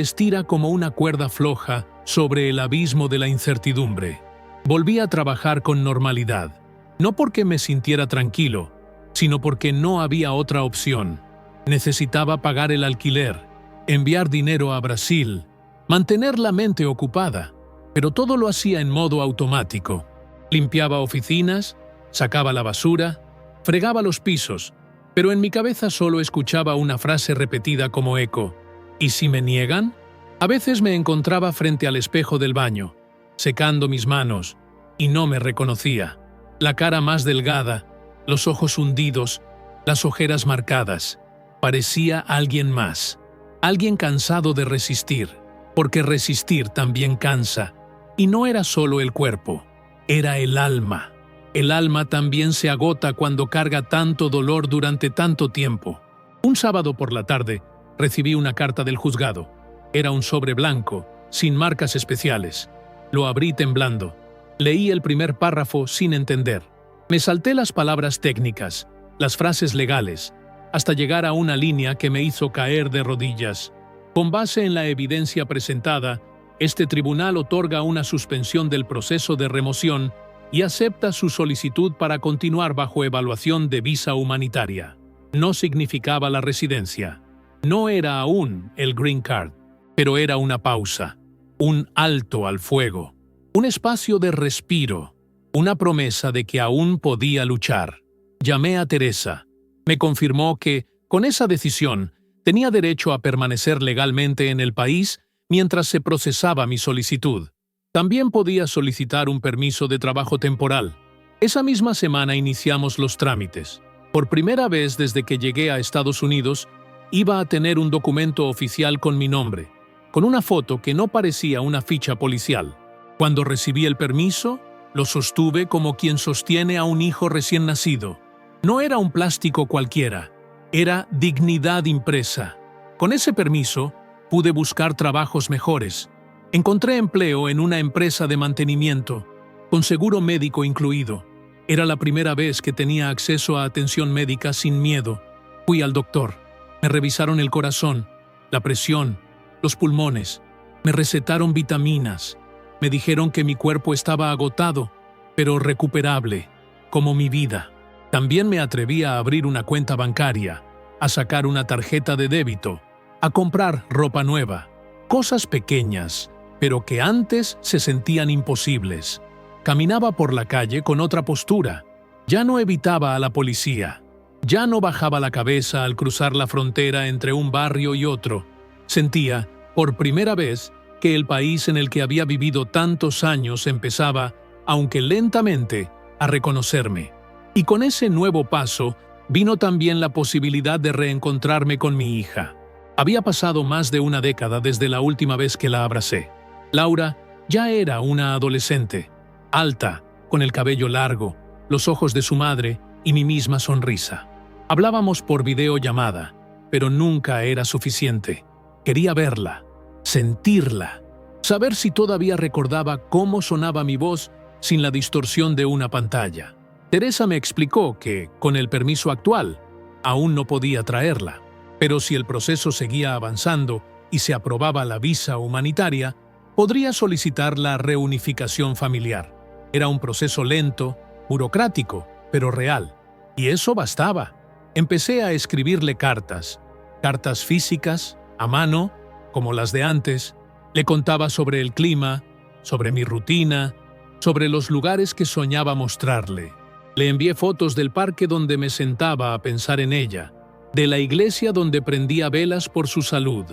estira como una cuerda floja sobre el abismo de la incertidumbre. Volví a trabajar con normalidad, no porque me sintiera tranquilo, sino porque no había otra opción. Necesitaba pagar el alquiler, enviar dinero a Brasil, mantener la mente ocupada, pero todo lo hacía en modo automático. Limpiaba oficinas, sacaba la basura, fregaba los pisos, pero en mi cabeza solo escuchaba una frase repetida como eco. ¿Y si me niegan? A veces me encontraba frente al espejo del baño, secando mis manos, y no me reconocía. La cara más delgada, los ojos hundidos, las ojeras marcadas. Parecía alguien más, alguien cansado de resistir, porque resistir también cansa. Y no era solo el cuerpo, era el alma. El alma también se agota cuando carga tanto dolor durante tanto tiempo. Un sábado por la tarde recibí una carta del juzgado. Era un sobre blanco, sin marcas especiales. Lo abrí temblando. Leí el primer párrafo sin entender. Me salté las palabras técnicas, las frases legales, hasta llegar a una línea que me hizo caer de rodillas. Con base en la evidencia presentada, este tribunal otorga una suspensión del proceso de remoción y acepta su solicitud para continuar bajo evaluación de visa humanitaria. No significaba la residencia. No era aún el Green Card, pero era una pausa, un alto al fuego, un espacio de respiro, una promesa de que aún podía luchar. Llamé a Teresa. Me confirmó que, con esa decisión, tenía derecho a permanecer legalmente en el país mientras se procesaba mi solicitud. También podía solicitar un permiso de trabajo temporal. Esa misma semana iniciamos los trámites. Por primera vez desde que llegué a Estados Unidos, iba a tener un documento oficial con mi nombre, con una foto que no parecía una ficha policial. Cuando recibí el permiso, lo sostuve como quien sostiene a un hijo recién nacido. No era un plástico cualquiera, era dignidad impresa. Con ese permiso, pude buscar trabajos mejores. Encontré empleo en una empresa de mantenimiento, con seguro médico incluido. Era la primera vez que tenía acceso a atención médica sin miedo. Fui al doctor. Me revisaron el corazón, la presión, los pulmones. Me recetaron vitaminas. Me dijeron que mi cuerpo estaba agotado, pero recuperable, como mi vida. También me atreví a abrir una cuenta bancaria, a sacar una tarjeta de débito, a comprar ropa nueva, cosas pequeñas, pero que antes se sentían imposibles. Caminaba por la calle con otra postura. Ya no evitaba a la policía. Ya no bajaba la cabeza al cruzar la frontera entre un barrio y otro. Sentía, por primera vez, que el país en el que había vivido tantos años empezaba, aunque lentamente, a reconocerme. Y con ese nuevo paso vino también la posibilidad de reencontrarme con mi hija. Había pasado más de una década desde la última vez que la abracé. Laura ya era una adolescente. alta, con el cabello largo, los ojos de su madre y mi misma sonrisa. Hablábamos por videollamada, pero nunca era suficiente. Quería verla, sentirla, saber si todavía recordaba cómo sonaba mi voz sin la distorsión de una pantalla. Teresa me explicó que, con el permiso actual, aún no podía traerla, pero si el proceso seguía avanzando y se aprobaba la visa humanitaria, podría solicitar la reunificación familiar. Era un proceso lento, burocrático, pero real. Y eso bastaba. Empecé a escribirle cartas físicas, a mano, como las de antes. Le contaba sobre el clima, sobre mi rutina, sobre los lugares que soñaba mostrarle. Le envié fotos del parque donde me sentaba a pensar en ella, de la iglesia donde prendía velas por su salud,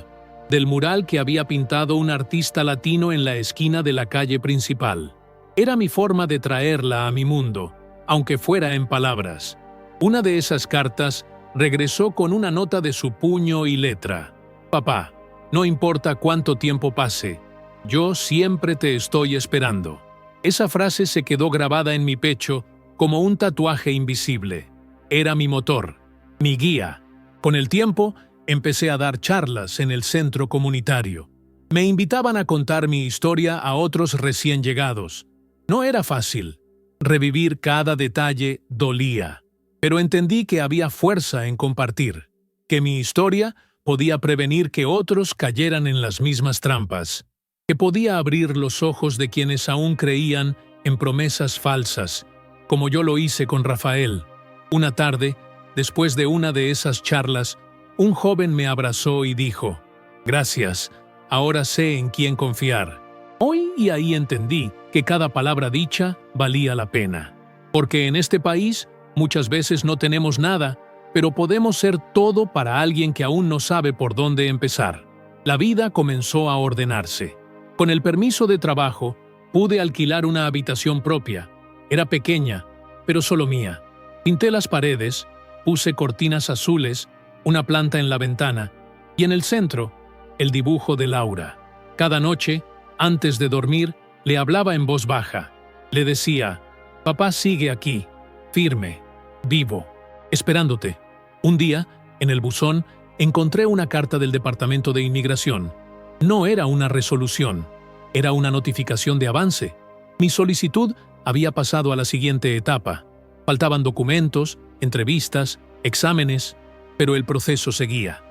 del mural que había pintado un artista latino en la esquina de la calle principal. Era mi forma de traerla a mi mundo, aunque fuera en palabras. Una de esas cartas regresó con una nota de su puño y letra. «Papá, no importa cuánto tiempo pase, yo siempre te estoy esperando». Esa frase se quedó grabada en mi pecho como un tatuaje invisible. Era mi motor, mi guía. Con el tiempo, empecé a dar charlas en el centro comunitario. Me invitaban a contar mi historia a otros recién llegados. No era fácil. Revivir cada detalle dolía. Pero entendí que había fuerza en compartir, que mi historia podía prevenir que otros cayeran en las mismas trampas, que podía abrir los ojos de quienes aún creían en promesas falsas, como yo lo hice con Rafael. Una tarde, después de una de esas charlas, un joven me abrazó y dijo: «Gracias, ahora sé en quién confiar». Hoy y ahí entendí que cada palabra dicha valía la pena. Porque en este país muchas veces no tenemos nada, pero podemos ser todo para alguien que aún no sabe por dónde empezar. La vida comenzó a ordenarse. Con el permiso de trabajo, pude alquilar una habitación propia. Era pequeña, pero solo mía. Pinté las paredes, puse cortinas azules, una planta en la ventana y en el centro, el dibujo de Laura. Cada noche, antes de dormir, le hablaba en voz baja. Le decía: «Papá sigue aquí, firme, vivo, esperándote». Un día, en el buzón, encontré una carta del Departamento de Inmigración. No era una resolución, era una notificación de avance. Mi solicitud había pasado a la siguiente etapa. Faltaban documentos, entrevistas, exámenes, pero el proceso seguía.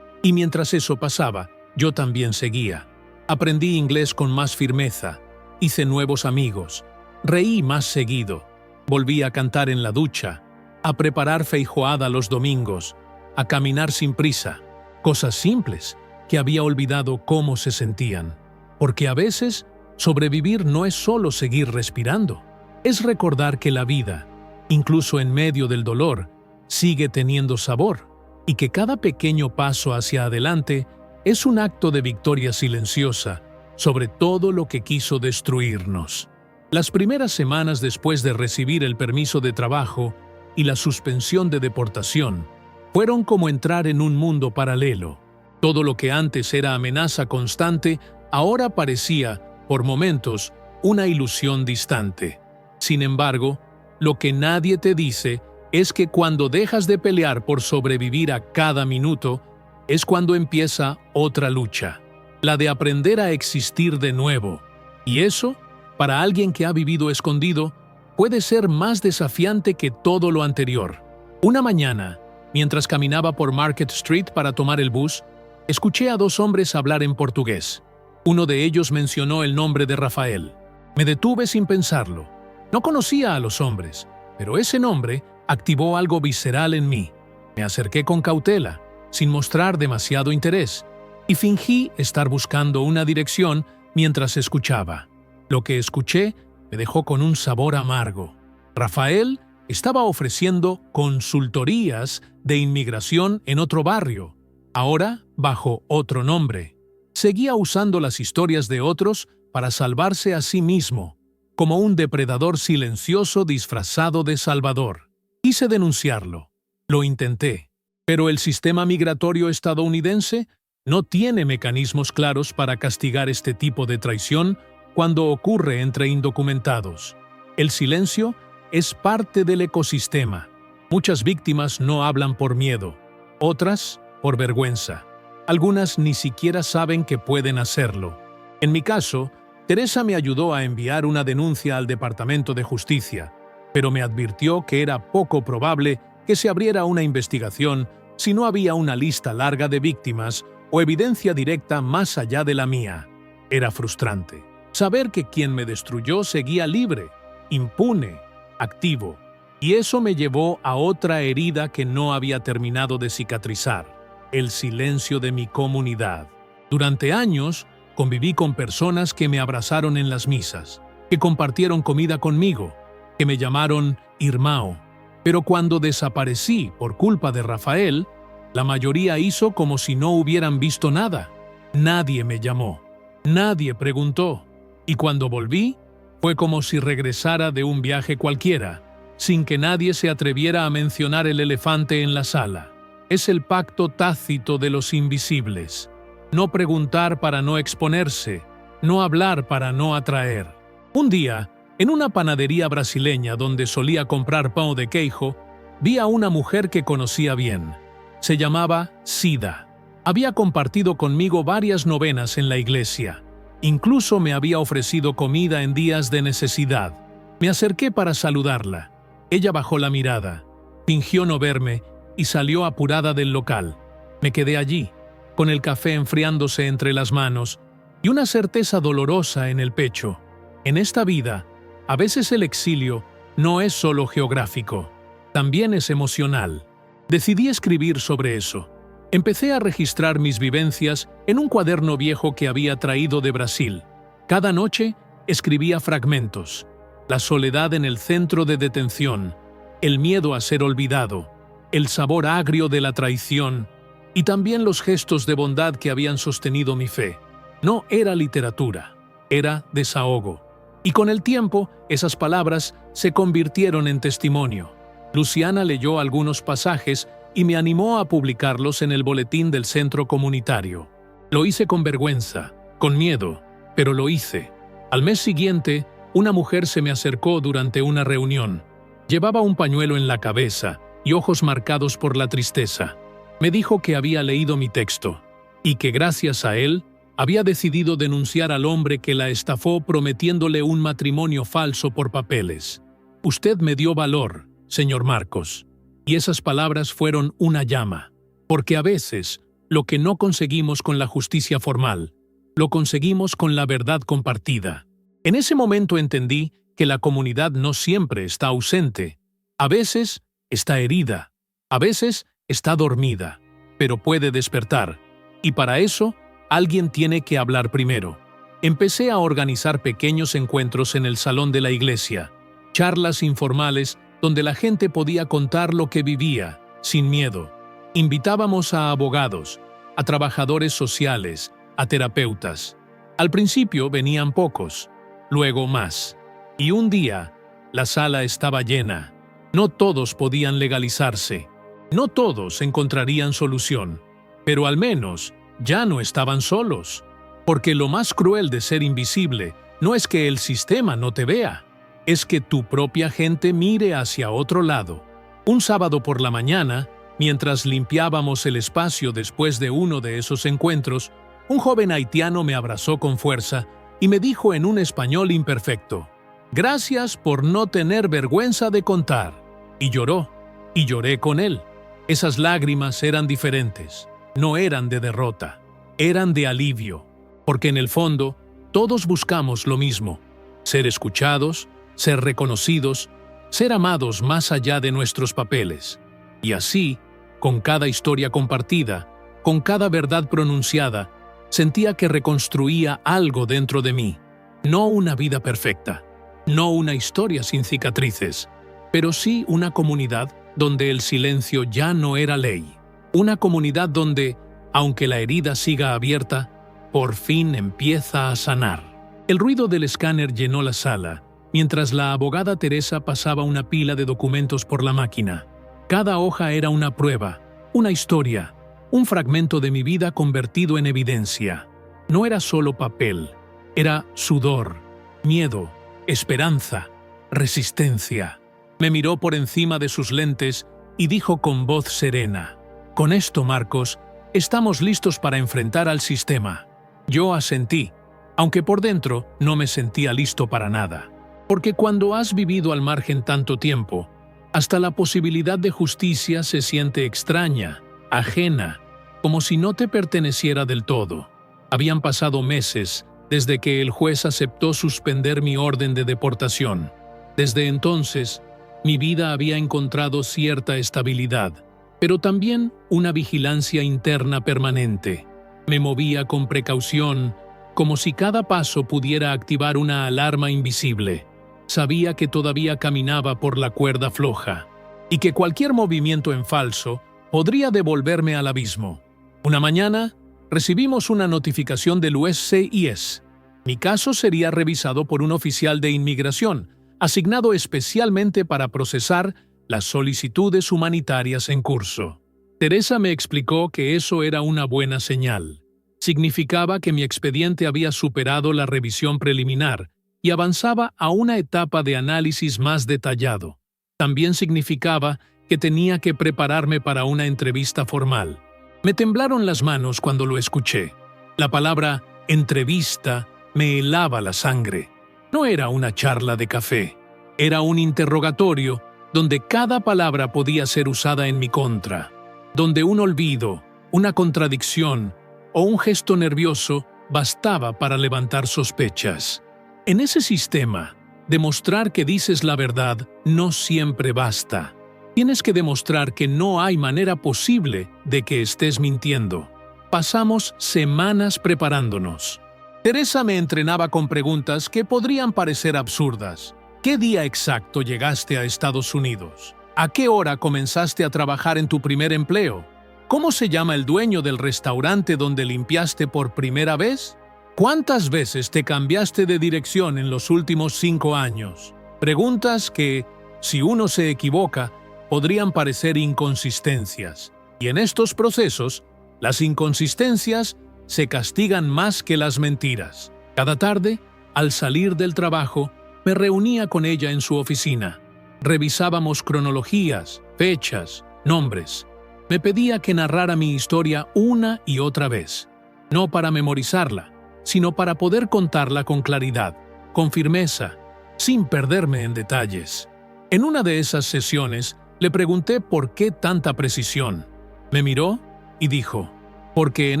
Y mientras eso pasaba, yo también seguía. Aprendí inglés con más firmeza, hice nuevos amigos, reí más seguido, volví a cantar en la ducha, a preparar feijoada los domingos, a caminar sin prisa, cosas simples que había olvidado cómo se sentían. Porque a veces, sobrevivir no es solo seguir respirando, es recordar que la vida, incluso en medio del dolor, sigue teniendo sabor, y que cada pequeño paso hacia adelante es un acto de victoria silenciosa sobre todo lo que quiso destruirnos. Las primeras semanas después de recibir el permiso de trabajo y la suspensión de deportación fueron como entrar en un mundo paralelo. Todo lo que antes era amenaza constante ahora parecía, por momentos, una ilusión distante. Sin embargo, lo que nadie te dice es que cuando dejas de pelear por sobrevivir a cada minuto, es cuando empieza otra lucha, la de aprender a existir de nuevo. Y eso, para alguien que ha vivido escondido, puede ser más desafiante que todo lo anterior. Una mañana, mientras caminaba por Market Street para tomar el bus, escuché a dos hombres hablar en portugués. Uno de ellos mencionó el nombre de Rafael. Me detuve sin pensarlo. No conocía a los hombres, pero ese nombre activó algo visceral en mí. Me acerqué con cautela, sin mostrar demasiado interés, y fingí estar buscando una dirección mientras escuchaba. Lo que escuché me dejó con un sabor amargo. Rafael estaba ofreciendo consultorías de inmigración en otro barrio, ahora bajo otro nombre. Seguía usando las historias de otros para salvarse a sí mismo, como un depredador silencioso disfrazado de salvador. Quise denunciarlo. Lo intenté. Pero el sistema migratorio estadounidense no tiene mecanismos claros para castigar este tipo de traición cuando ocurre entre indocumentados. El silencio es parte del ecosistema. Muchas víctimas no hablan por miedo, otras por vergüenza. Algunas ni siquiera saben que pueden hacerlo. En mi caso, Teresa me ayudó a enviar una denuncia al Departamento de Justicia, pero me advirtió que era poco probable que se abriera una investigación si no había una lista larga de víctimas o evidencia directa más allá de la mía. Era frustrante saber que quien me destruyó seguía libre, impune, activo, y eso me llevó a otra herida que no había terminado de cicatrizar: el silencio de mi comunidad. Durante años, conviví con personas que me abrazaron en las misas, que compartieron comida conmigo, que me llamaron Irmão. Pero cuando desaparecí por culpa de Rafael, la mayoría hizo como si no hubieran visto nada. Nadie me llamó, nadie preguntó, y cuando volví, fue como si regresara de un viaje cualquiera, sin que nadie se atreviera a mencionar el elefante en la sala. Es el pacto tácito de los invisibles. No preguntar para no exponerse, no hablar para no atraer. Un día, en una panadería brasileña donde solía comprar pão de queijo, vi a una mujer que conocía bien. Se llamaba Sida. Había compartido conmigo varias novenas en la iglesia. Incluso me había ofrecido comida en días de necesidad. Me acerqué para saludarla. Ella bajó la mirada, fingió no verme y salió apurada del local. Me quedé allí, con el café enfriándose entre las manos y una certeza dolorosa en el pecho. En esta vida, a veces el exilio no es solo geográfico, también es emocional. Decidí escribir sobre eso. Empecé a registrar mis vivencias en un cuaderno viejo que había traído de Brasil. Cada noche escribía fragmentos: la soledad en el centro de detención, el miedo a ser olvidado, el sabor agrio de la traición y también los gestos de bondad que habían sostenido mi fe. No era literatura, era desahogo. Y con el tiempo, esas palabras se convirtieron en testimonio. Luciana leyó algunos pasajes y me animó a publicarlos en el boletín del centro comunitario. Lo hice con vergüenza, con miedo, pero lo hice. Al mes siguiente, una mujer se me acercó durante una reunión. Llevaba un pañuelo en la cabeza y ojos marcados por la tristeza. Me dijo que había leído mi texto y que gracias a él había decidido denunciar al hombre que la estafó prometiéndole un matrimonio falso por papeles. Usted me dio valor, señor Marcos. Y esas palabras fueron una llama, porque a veces lo que no conseguimos con la justicia formal, lo conseguimos con la verdad compartida. En ese momento entendí que la comunidad no siempre está ausente. A veces está herida, a veces está dormida, pero puede despertar. Y para eso, alguien tiene que hablar primero. Empecé a organizar pequeños encuentros en el salón de la iglesia, charlas informales donde la gente podía contar lo que vivía, sin miedo. Invitábamos a abogados, a trabajadores sociales, a terapeutas. Al principio venían pocos, luego más. Y un día, la sala estaba llena. No todos podían legalizarse. No todos encontrarían solución. Pero al menos ya no estaban solos. Porque lo más cruel de ser invisible no es que el sistema no te vea, es que tu propia gente mire hacia otro lado. Un sábado por la mañana, mientras limpiábamos el espacio después de uno de esos encuentros, un joven haitiano me abrazó con fuerza y me dijo en un español imperfecto: «Gracias por no tener vergüenza de contar». Y lloró, y lloré con él. Esas lágrimas eran diferentes, no eran de derrota, eran de alivio, porque en el fondo todos buscamos lo mismo: ser escuchados, ser reconocidos, ser amados más allá de nuestros papeles. Y así, con cada historia compartida, con cada verdad pronunciada, sentía que reconstruía algo dentro de mí. No una vida perfecta, no una historia sin cicatrices, pero sí una comunidad donde el silencio ya no era ley. Una comunidad donde, aunque la herida siga abierta, por fin empieza a sanar. El ruido del escáner llenó la sala, mientras la abogada Teresa pasaba una pila de documentos por la máquina. Cada hoja era una prueba, una historia, un fragmento de mi vida convertido en evidencia. No era solo papel, era sudor, miedo, esperanza, resistencia. Me miró por encima de sus lentes y dijo con voz serena: «Con esto, Marcos, estamos listos para enfrentar al sistema». Yo asentí, aunque por dentro no me sentía listo para nada. Porque cuando has vivido al margen tanto tiempo, hasta la posibilidad de justicia se siente extraña, ajena, como si no te perteneciera del todo. Habían pasado meses desde que el juez aceptó suspender mi orden de deportación. Desde entonces, mi vida había encontrado cierta estabilidad, pero también una vigilancia interna permanente. Me movía con precaución, como si cada paso pudiera activar una alarma invisible. Sabía que todavía caminaba por la cuerda floja y que cualquier movimiento en falso podría devolverme al abismo. Una mañana, recibimos una notificación del USCIS. Mi caso sería revisado por un oficial de inmigración, asignado especialmente para procesar las solicitudes humanitarias en curso. Teresa me explicó que eso era una buena señal. Significaba que mi expediente había superado la revisión preliminar y avanzaba a una etapa de análisis más detallado. También significaba que tenía que prepararme para una entrevista formal. Me temblaron las manos cuando lo escuché. La palabra entrevista me helaba la sangre. No era una charla de café. Era un interrogatorio donde cada palabra podía ser usada en mi contra, donde un olvido, una contradicción o un gesto nervioso bastaba para levantar sospechas. En ese sistema, demostrar que dices la verdad no siempre basta. Tienes que demostrar que no hay manera posible de que estés mintiendo. Pasamos semanas preparándonos. Teresa me entrenaba con preguntas que podrían parecer absurdas. ¿Qué día exacto llegaste a Estados Unidos? ¿A qué hora comenzaste a trabajar en tu primer empleo? ¿Cómo se llama el dueño del restaurante donde limpiaste por primera vez? ¿Cuántas veces te cambiaste de dirección en los últimos 5 años? Preguntas que, si uno se equivoca, podrían parecer inconsistencias. Y en estos procesos, las inconsistencias se castigan más que las mentiras. Cada tarde, al salir del trabajo, me reunía con ella en su oficina. Revisábamos cronologías, fechas, nombres. Me pedía que narrara mi historia una y otra vez, no para memorizarla, sino para poder contarla con claridad, con firmeza, sin perderme en detalles. En una de esas sesiones, le pregunté por qué tanta precisión. Me miró y dijo: «Porque en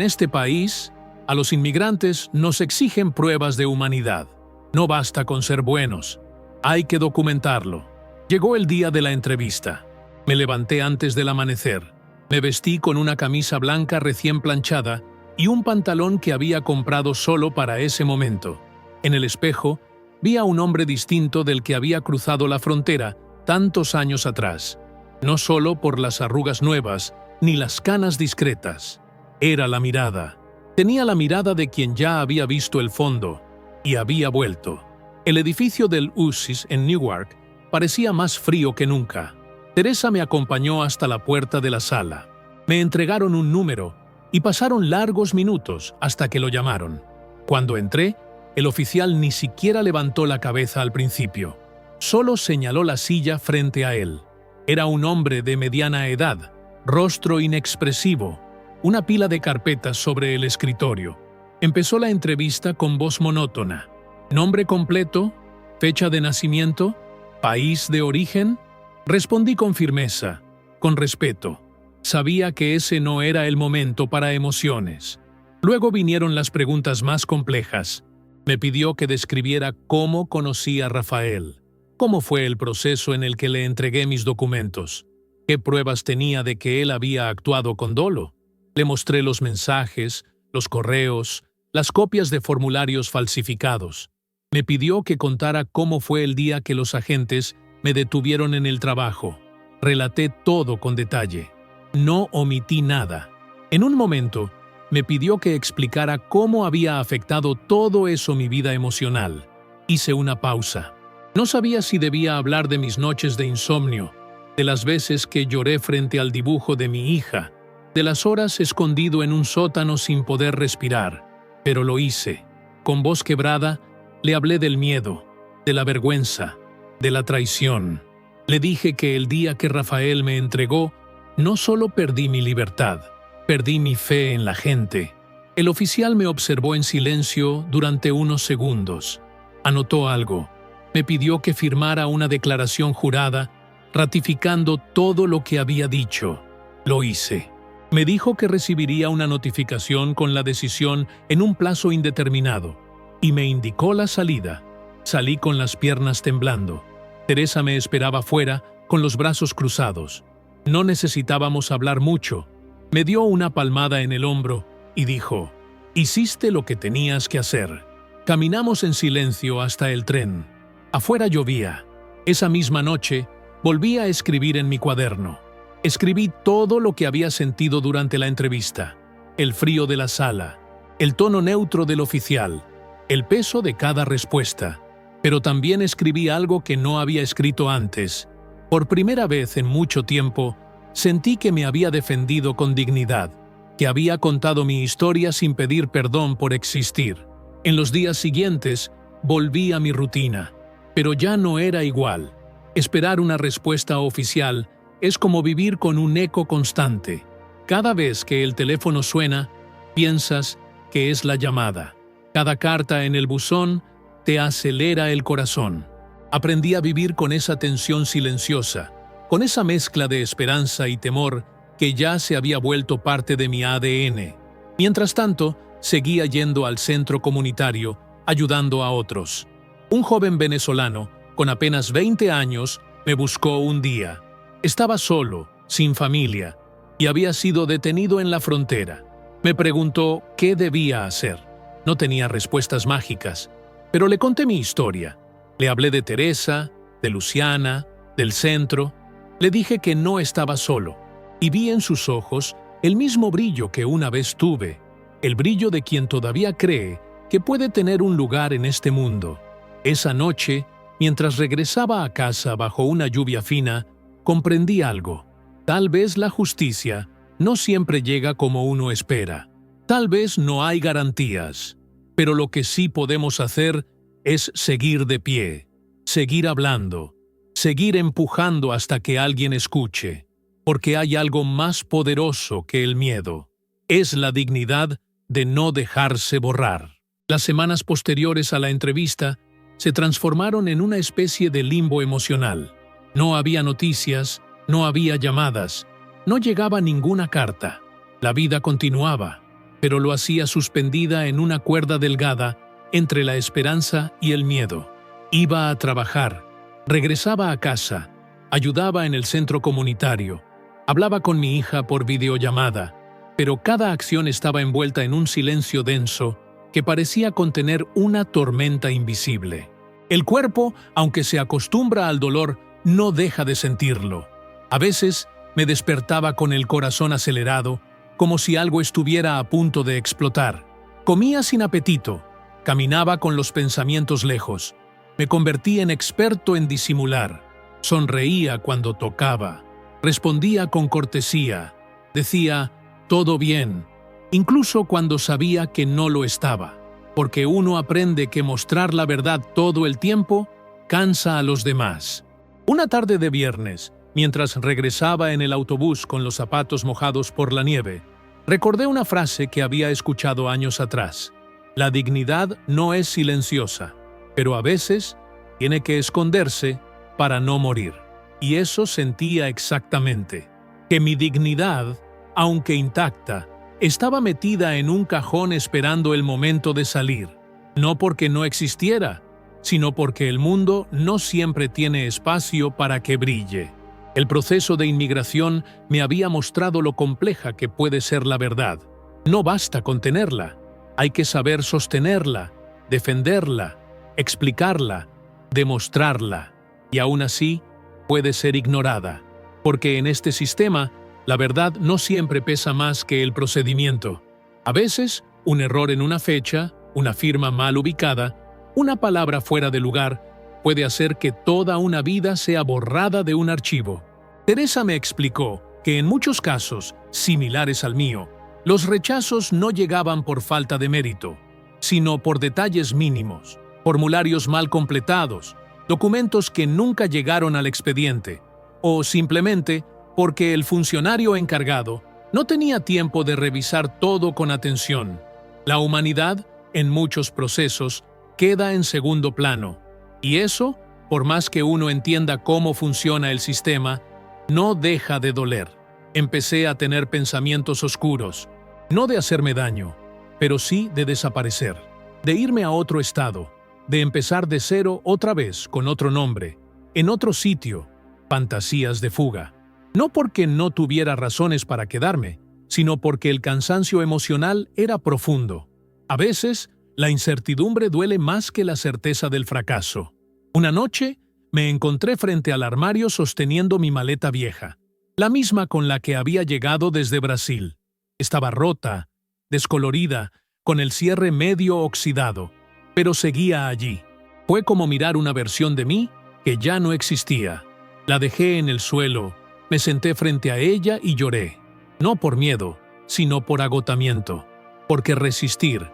este país, a los inmigrantes nos exigen pruebas de humanidad. No basta con ser buenos, hay que documentarlo». Llegó el día de la entrevista. Me levanté antes del amanecer. Me vestí con una camisa blanca recién planchada y un pantalón que había comprado solo para ese momento. En el espejo, vi a un hombre distinto del que había cruzado la frontera tantos años atrás. No solo por las arrugas nuevas, ni las canas discretas. Era la mirada. Tenía la mirada de quien ya había visto el fondo y había vuelto. El edificio del USCIS en Newark parecía más frío que nunca. Teresa me acompañó hasta la puerta de la sala. Me entregaron un número y pasaron largos minutos hasta que lo llamaron. Cuando entré, el oficial ni siquiera levantó la cabeza al principio. Solo señaló la silla frente a él. Era un hombre de mediana edad, rostro inexpresivo, una pila de carpetas sobre el escritorio. Empezó la entrevista con voz monótona. ¿Nombre completo? ¿Fecha de nacimiento? ¿País de origen? Respondí con firmeza, con respeto. Sabía que ese no era el momento para emociones. Luego vinieron las preguntas más complejas. Me pidió que describiera cómo conocí a Rafael, cómo fue el proceso en el que le entregué mis documentos, qué pruebas tenía de que él había actuado con dolo. Le mostré los mensajes, los correos, las copias de formularios falsificados. Me pidió que contara cómo fue el día que los agentes me detuvieron en el trabajo. Relaté todo con detalle. No omití nada. En un momento, me pidió que explicara cómo había afectado todo eso mi vida emocional. Hice una pausa. No sabía si debía hablar de mis noches de insomnio, de las veces que lloré frente al dibujo de mi hija, de las horas escondido en un sótano sin poder respirar, pero lo hice. Con voz quebrada, Le hablé del miedo, de la vergüenza, de la traición. Le dije que el día que Rafael me entregó, no solo perdí mi libertad, perdí mi fe en la gente. El oficial me observó en silencio durante unos segundos. Anotó algo. Me pidió que firmara una declaración jurada, ratificando todo lo que había dicho. Lo hice. Me dijo que recibiría una notificación con la decisión en un plazo indeterminado, y me indicó la salida. Salí con las piernas temblando. Teresa me esperaba fuera, con los brazos cruzados. No necesitábamos hablar mucho. Me dio una palmada en el hombro y dijo: «Hiciste lo que tenías que hacer». Caminamos en silencio hasta el tren. Afuera llovía. Esa misma noche, volví a escribir en mi cuaderno. Escribí todo lo que había sentido durante la entrevista: el frío de la sala, el tono neutro del oficial, el peso de cada respuesta. Pero también escribí algo que no había escrito antes. Por primera vez en mucho tiempo, sentí que me había defendido con dignidad, que había contado mi historia sin pedir perdón por existir. En los días siguientes, volví a mi rutina, pero ya no era igual. Esperar una respuesta oficial es como vivir con un eco constante. Cada vez que el teléfono suena, piensas que es la llamada. Cada carta en el buzón te acelera el corazón. Aprendí a vivir con esa tensión silenciosa, con esa mezcla de esperanza y temor que ya se había vuelto parte de mi ADN. Mientras tanto, seguía yendo al centro comunitario, ayudando a otros. Un joven venezolano, con apenas 20 años, me buscó un día. Estaba solo, sin familia, y había sido detenido en la frontera. Me preguntó qué debía hacer. No tenía respuestas mágicas, pero le conté mi historia. Le hablé de Teresa, de Luciana, del centro. Le dije que no estaba solo, y vi en sus ojos el mismo brillo que una vez tuve, el brillo de quien todavía cree que puede tener un lugar en este mundo. Esa noche, mientras regresaba a casa bajo una lluvia fina, comprendí algo. Tal vez la justicia no siempre llega como uno espera. Tal vez no hay garantías, pero lo que sí podemos hacer es seguir de pie, seguir hablando, seguir empujando hasta que alguien escuche, porque hay algo más poderoso que el miedo. Es la dignidad de no dejarse borrar. Las semanas posteriores a la entrevista se transformaron en una especie de limbo emocional. No había noticias, no había llamadas, no llegaba ninguna carta. La vida continuaba, pero lo hacía suspendida en una cuerda delgada entre la esperanza y el miedo. Iba a trabajar, regresaba a casa, ayudaba en el centro comunitario, hablaba con mi hija por videollamada, pero cada acción estaba envuelta en un silencio denso que parecía contener una tormenta invisible. El cuerpo, aunque se acostumbra al dolor, no deja de sentirlo. A veces me despertaba con el corazón acelerado, como si algo estuviera a punto de explotar. Comía sin apetito, caminaba con los pensamientos lejos. Me convertí en experto en disimular. Sonreía cuando tocaba. Respondía con cortesía. Decía, «Todo bien», incluso cuando sabía que no lo estaba, porque uno aprende que mostrar la verdad todo el tiempo cansa a los demás. Una tarde de viernes, mientras regresaba en el autobús con los zapatos mojados por la nieve, recordé una frase que había escuchado años atrás. La dignidad no es silenciosa, pero a veces tiene que esconderse para no morir. Y eso sentía exactamente, que mi dignidad, aunque intacta, estaba metida en un cajón esperando el momento de salir, no porque no existiera, sino porque el mundo no siempre tiene espacio para que brille. El proceso de inmigración me había mostrado lo compleja que puede ser la verdad. No basta con tenerla, hay que saber sostenerla, defenderla, explicarla, demostrarla, y aún así puede ser ignorada, porque en este sistema la verdad no siempre pesa más que el procedimiento. A veces, un error en una fecha, una firma mal ubicada, una palabra fuera de lugar, puede hacer que toda una vida sea borrada de un archivo. Teresa me explicó que en muchos casos, similares al mío, los rechazos no llegaban por falta de mérito, sino por detalles mínimos, formularios mal completados, documentos que nunca llegaron al expediente, o simplemente porque el funcionario encargado no tenía tiempo de revisar todo con atención. La humanidad, en muchos procesos, queda en segundo plano, y eso, por más que uno entienda cómo funciona el sistema, no deja de doler. Empecé a tener pensamientos oscuros, no de hacerme daño, pero sí de desaparecer, de irme a otro estado, de empezar de cero otra vez con otro nombre, en otro sitio, fantasías de fuga. No porque no tuviera razones para quedarme, sino porque el cansancio emocional era profundo. A veces, la incertidumbre duele más que la certeza del fracaso. Una noche, me encontré frente al armario sosteniendo mi maleta vieja, la misma con la que había llegado desde Brasil. Estaba rota, descolorida, con el cierre medio oxidado, pero seguía allí. Fue como mirar una versión de mí que ya no existía. La dejé en el suelo, me senté frente a ella y lloré. No por miedo, sino por agotamiento. Porque resistir,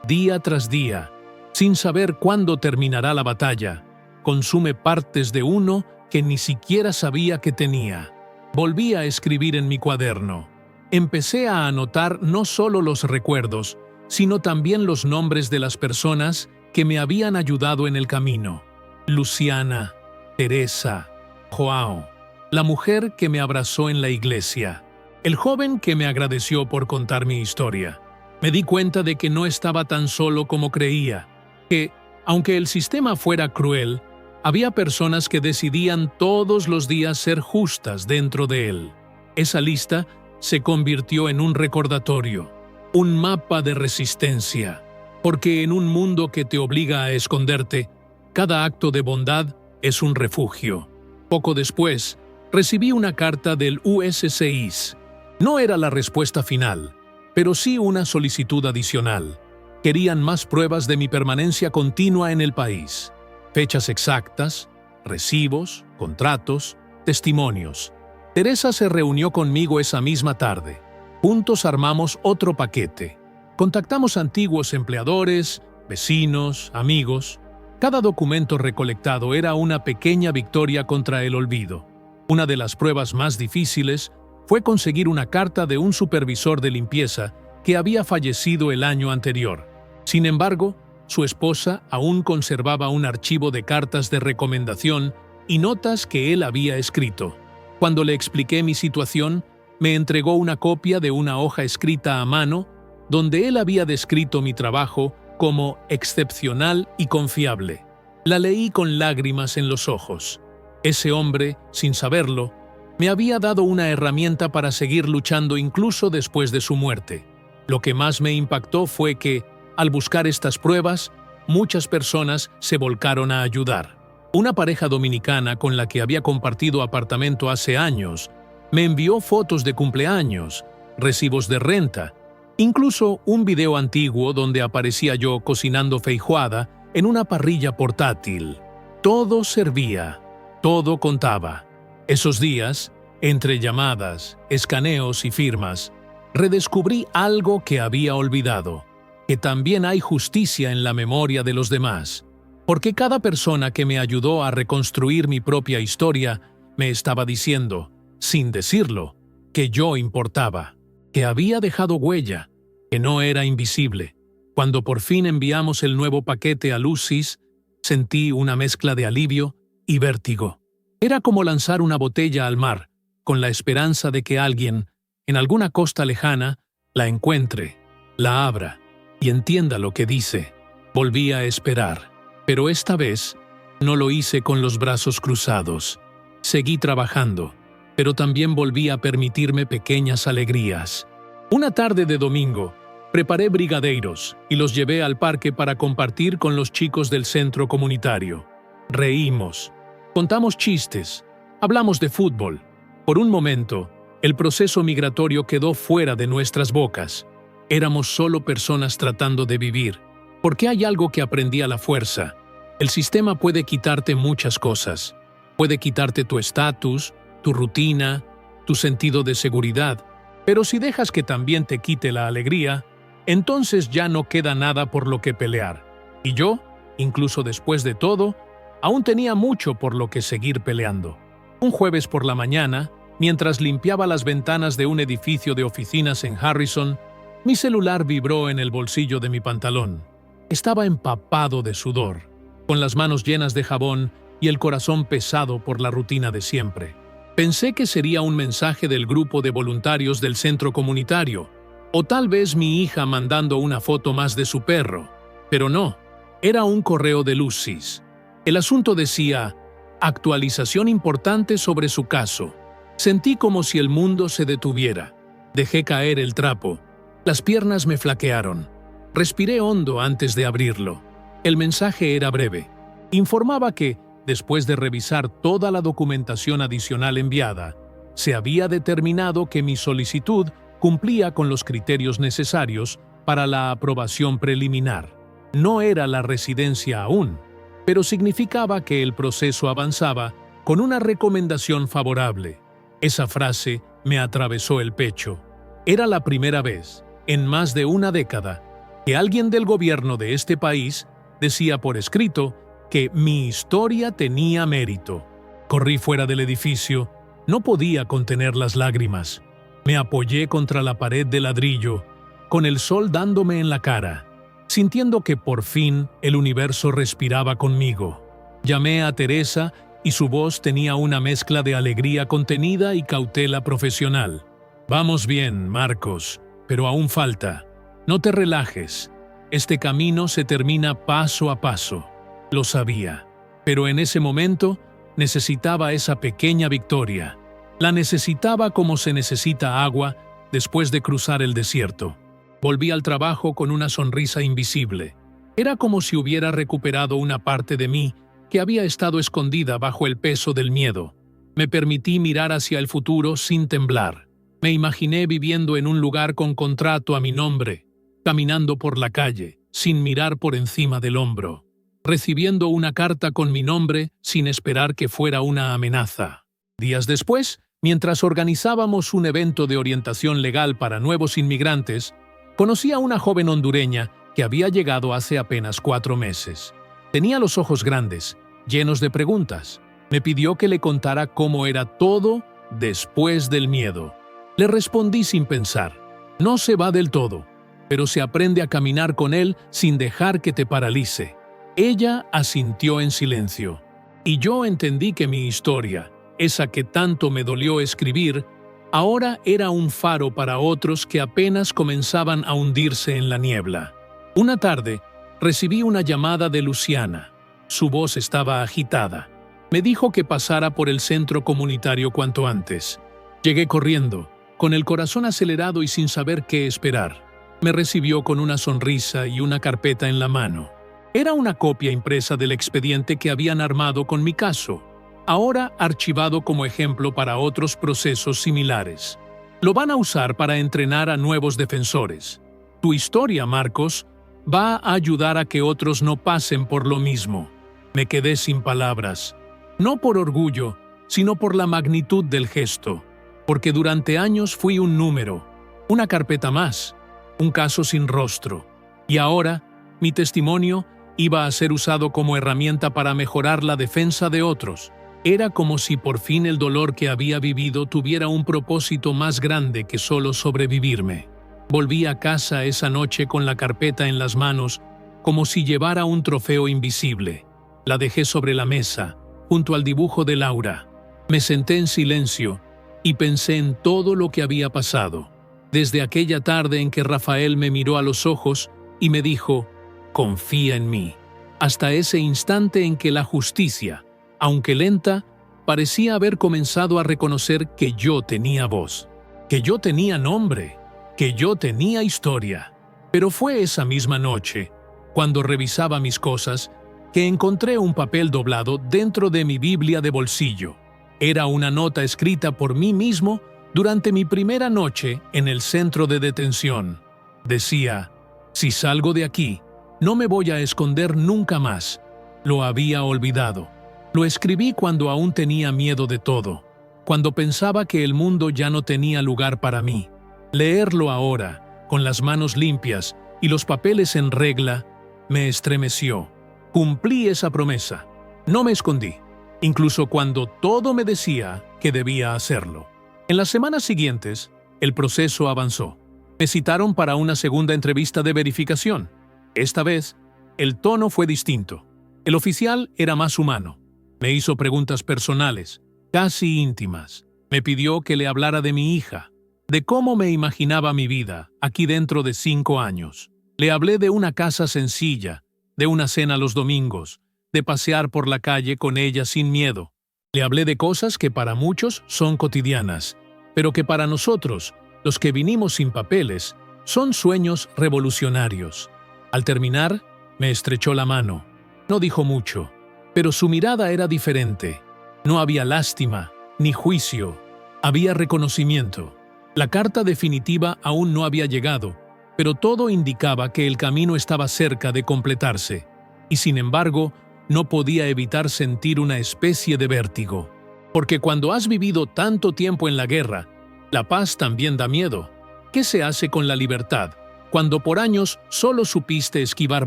día tras día, sin saber cuándo terminará la batalla, consume partes de uno que ni siquiera sabía que tenía. Volví a escribir en mi cuaderno. Empecé a anotar no solo los recuerdos, sino también los nombres de las personas que me habían ayudado en el camino. Luciana, Teresa, Joao, la mujer que me abrazó en la iglesia, el joven que me agradeció por contar mi historia. Me di cuenta de que no estaba tan solo como creía, que, aunque el sistema fuera cruel, había personas que decidían todos los días ser justas dentro de él. Esa lista se convirtió en un recordatorio, un mapa de resistencia, porque en un mundo que te obliga a esconderte, cada acto de bondad es un refugio. Poco después, recibí una carta del USCIS. No era la respuesta final, pero sí una solicitud adicional. Querían más pruebas de mi permanencia continua en el país. Fechas exactas, recibos, contratos, testimonios. Teresa se reunió conmigo esa misma tarde. Juntos armamos otro paquete. Contactamos antiguos empleadores, vecinos, amigos. Cada documento recolectado era una pequeña victoria contra el olvido. Una de las pruebas más difíciles fue conseguir una carta de un supervisor de limpieza que había fallecido el año anterior. Sin embargo, su esposa aún conservaba un archivo de cartas de recomendación y notas que él había escrito. Cuando le expliqué mi situación, me entregó una copia de una hoja escrita a mano donde él había descrito mi trabajo como excepcional y confiable. La leí con lágrimas en los ojos. Ese hombre, sin saberlo, me había dado una herramienta para seguir luchando incluso después de su muerte. Lo que más me impactó fue que, al buscar estas pruebas, muchas personas se volcaron a ayudar. Una pareja dominicana con la que había compartido apartamento hace años me envió fotos de cumpleaños, recibos de renta, incluso un video antiguo donde aparecía yo cocinando feijoada en una parrilla portátil. Todo servía, todo contaba. Esos días, entre llamadas, escaneos y firmas, redescubrí algo que había olvidado, que también hay justicia en la memoria de los demás, porque cada persona que me ayudó a reconstruir mi propia historia me estaba diciendo, sin decirlo, que yo importaba, que había dejado huella, que no era invisible. Cuando por fin enviamos el nuevo paquete a Lucis, sentí una mezcla de alivio y vértigo. Era como lanzar una botella al mar, con la esperanza de que alguien, en alguna costa lejana, la encuentre, la abra y entienda lo que dice. Volví a esperar, pero esta vez no lo hice con los brazos cruzados. Seguí trabajando, pero también volví a permitirme pequeñas alegrías. Una tarde de domingo, preparé brigadeiros y los llevé al parque para compartir con los chicos del centro comunitario. Reímos, contamos chistes, hablamos de fútbol. Por un momento, el proceso migratorio quedó fuera de nuestras bocas. Éramos solo personas tratando de vivir, porque hay algo que aprendí a la fuerza. El sistema puede quitarte muchas cosas. Puede quitarte tu estatus, tu rutina, tu sentido de seguridad, pero si dejas que también te quite la alegría, entonces ya no queda nada por lo que pelear. Y yo Incluso después de todo, aún tenía mucho por lo que seguir peleando. Un jueves por la mañana, mientras limpiaba las ventanas de un edificio de oficinas en Harrison, mi celular vibró en el bolsillo de mi pantalón. Estaba empapado de sudor, con las manos llenas de jabón y el corazón pesado por la rutina de siempre. Pensé que sería un mensaje del grupo de voluntarios del centro comunitario, o tal vez mi hija mandando una foto más de su perro, pero no, era un correo de Lucis. El asunto decía, actualización importante sobre su caso. Sentí como si el mundo se detuviera. Dejé caer el trapo. Las piernas me flaquearon. Respiré hondo antes de abrirlo. El mensaje era breve. Informaba que, después de revisar toda la documentación adicional enviada, se había determinado que mi solicitud cumplía con los criterios necesarios para la aprobación preliminar. No era la residencia aún, pero significaba que el proceso avanzaba con una recomendación favorable. Esa frase me atravesó el pecho. Era la primera vez, en más de una década, que alguien del gobierno de este país decía por escrito que mi historia tenía mérito. Corrí fuera del edificio. No podía contener las lágrimas. Me apoyé contra la pared de ladrillo, con el sol dándome en la cara, sintiendo que por fin el universo respiraba conmigo. Llamé a Teresa y su voz tenía una mezcla de alegría contenida y cautela profesional. Vamos bien, Marcos, pero aún falta. No te relajes. Este camino se termina paso a paso. Lo sabía, pero en ese momento necesitaba esa pequeña victoria. La necesitaba como se necesita agua después de cruzar el desierto. Volví al trabajo con una sonrisa invisible. Era como si hubiera recuperado una parte de mí que había estado escondida bajo el peso del miedo. Me permití mirar hacia el futuro sin temblar. Me imaginé viviendo en un lugar con contrato a mi nombre, caminando por la calle, sin mirar por encima del hombro, recibiendo una carta con mi nombre sin esperar que fuera una amenaza. Días después, mientras organizábamos un evento de orientación legal para nuevos inmigrantes, conocí a una joven hondureña que había llegado hace apenas 4 meses. Tenía los ojos grandes, llenos de preguntas. Me pidió que le contara cómo era todo después del miedo. Le respondí sin pensar. No se va del todo, pero se aprende a caminar con él sin dejar que te paralice. Ella asintió en silencio, y yo entendí que mi historia, esa que tanto me dolió escribir, ahora era un faro para otros que apenas comenzaban a hundirse en la niebla. Una tarde, recibí una llamada de Luciana. Su voz estaba agitada. Me dijo que pasara por el centro comunitario cuanto antes. Llegué corriendo, con el corazón acelerado y sin saber qué esperar. Me recibió con una sonrisa y una carpeta en la mano. Era una copia impresa del expediente que habían armado con mi caso, ahora archivado como ejemplo para otros procesos similares. Lo van a usar para entrenar a nuevos defensores. Tu historia, Marcos, va a ayudar a que otros no pasen por lo mismo. Me quedé sin palabras, no por orgullo, sino por la magnitud del gesto, porque durante años fui un número, una carpeta más, un caso sin rostro, y ahora mi testimonio iba a ser usado como herramienta para mejorar la defensa de otros. Era como si por fin el dolor que había vivido tuviera un propósito más grande que solo sobrevivirme. Volví a casa esa noche con la carpeta en las manos, como si llevara un trofeo invisible. La dejé sobre la mesa, junto al dibujo de Laura. Me senté en silencio y pensé en todo lo que había pasado. Desde aquella tarde en que Rafael me miró a los ojos y me dijo, confía en mí, hasta ese instante en que la justicia, aunque lenta, parecía haber comenzado a reconocer que yo tenía voz, que yo tenía nombre, que yo tenía historia. Pero fue esa misma noche, cuando revisaba mis cosas, que encontré un papel doblado dentro de mi Biblia de bolsillo. Era una nota escrita por mí mismo durante mi primera noche en el centro de detención. Decía, si salgo de aquí, no me voy a esconder nunca más. Lo había olvidado. Lo escribí cuando aún tenía miedo de todo, cuando pensaba que el mundo ya no tenía lugar para mí. Leerlo ahora, con las manos limpias y los papeles en regla, me estremeció. Cumplí esa promesa. No me escondí, incluso cuando todo me decía que debía hacerlo. En las semanas siguientes, el proceso avanzó. Me citaron para una segunda entrevista de verificación. Esta vez, el tono fue distinto. El oficial era más humano. Me hizo preguntas personales, casi íntimas. Me pidió que le hablara de mi hija, de cómo me imaginaba mi vida aquí dentro de 5 años. Le hablé de una casa sencilla, de una cena los domingos, de pasear por la calle con ella sin miedo. Le hablé de cosas que para muchos son cotidianas, pero que para nosotros, los que vinimos sin papeles, son sueños revolucionarios. Al terminar, me estrechó la mano. No dijo mucho, pero su mirada era diferente. No había lástima, ni juicio. Había reconocimiento. La carta definitiva aún no había llegado, pero todo indicaba que el camino estaba cerca de completarse. Y sin embargo, no podía evitar sentir una especie de vértigo. Porque cuando has vivido tanto tiempo en la guerra, la paz también da miedo. ¿Qué se hace con la libertad cuando por años solo supiste esquivar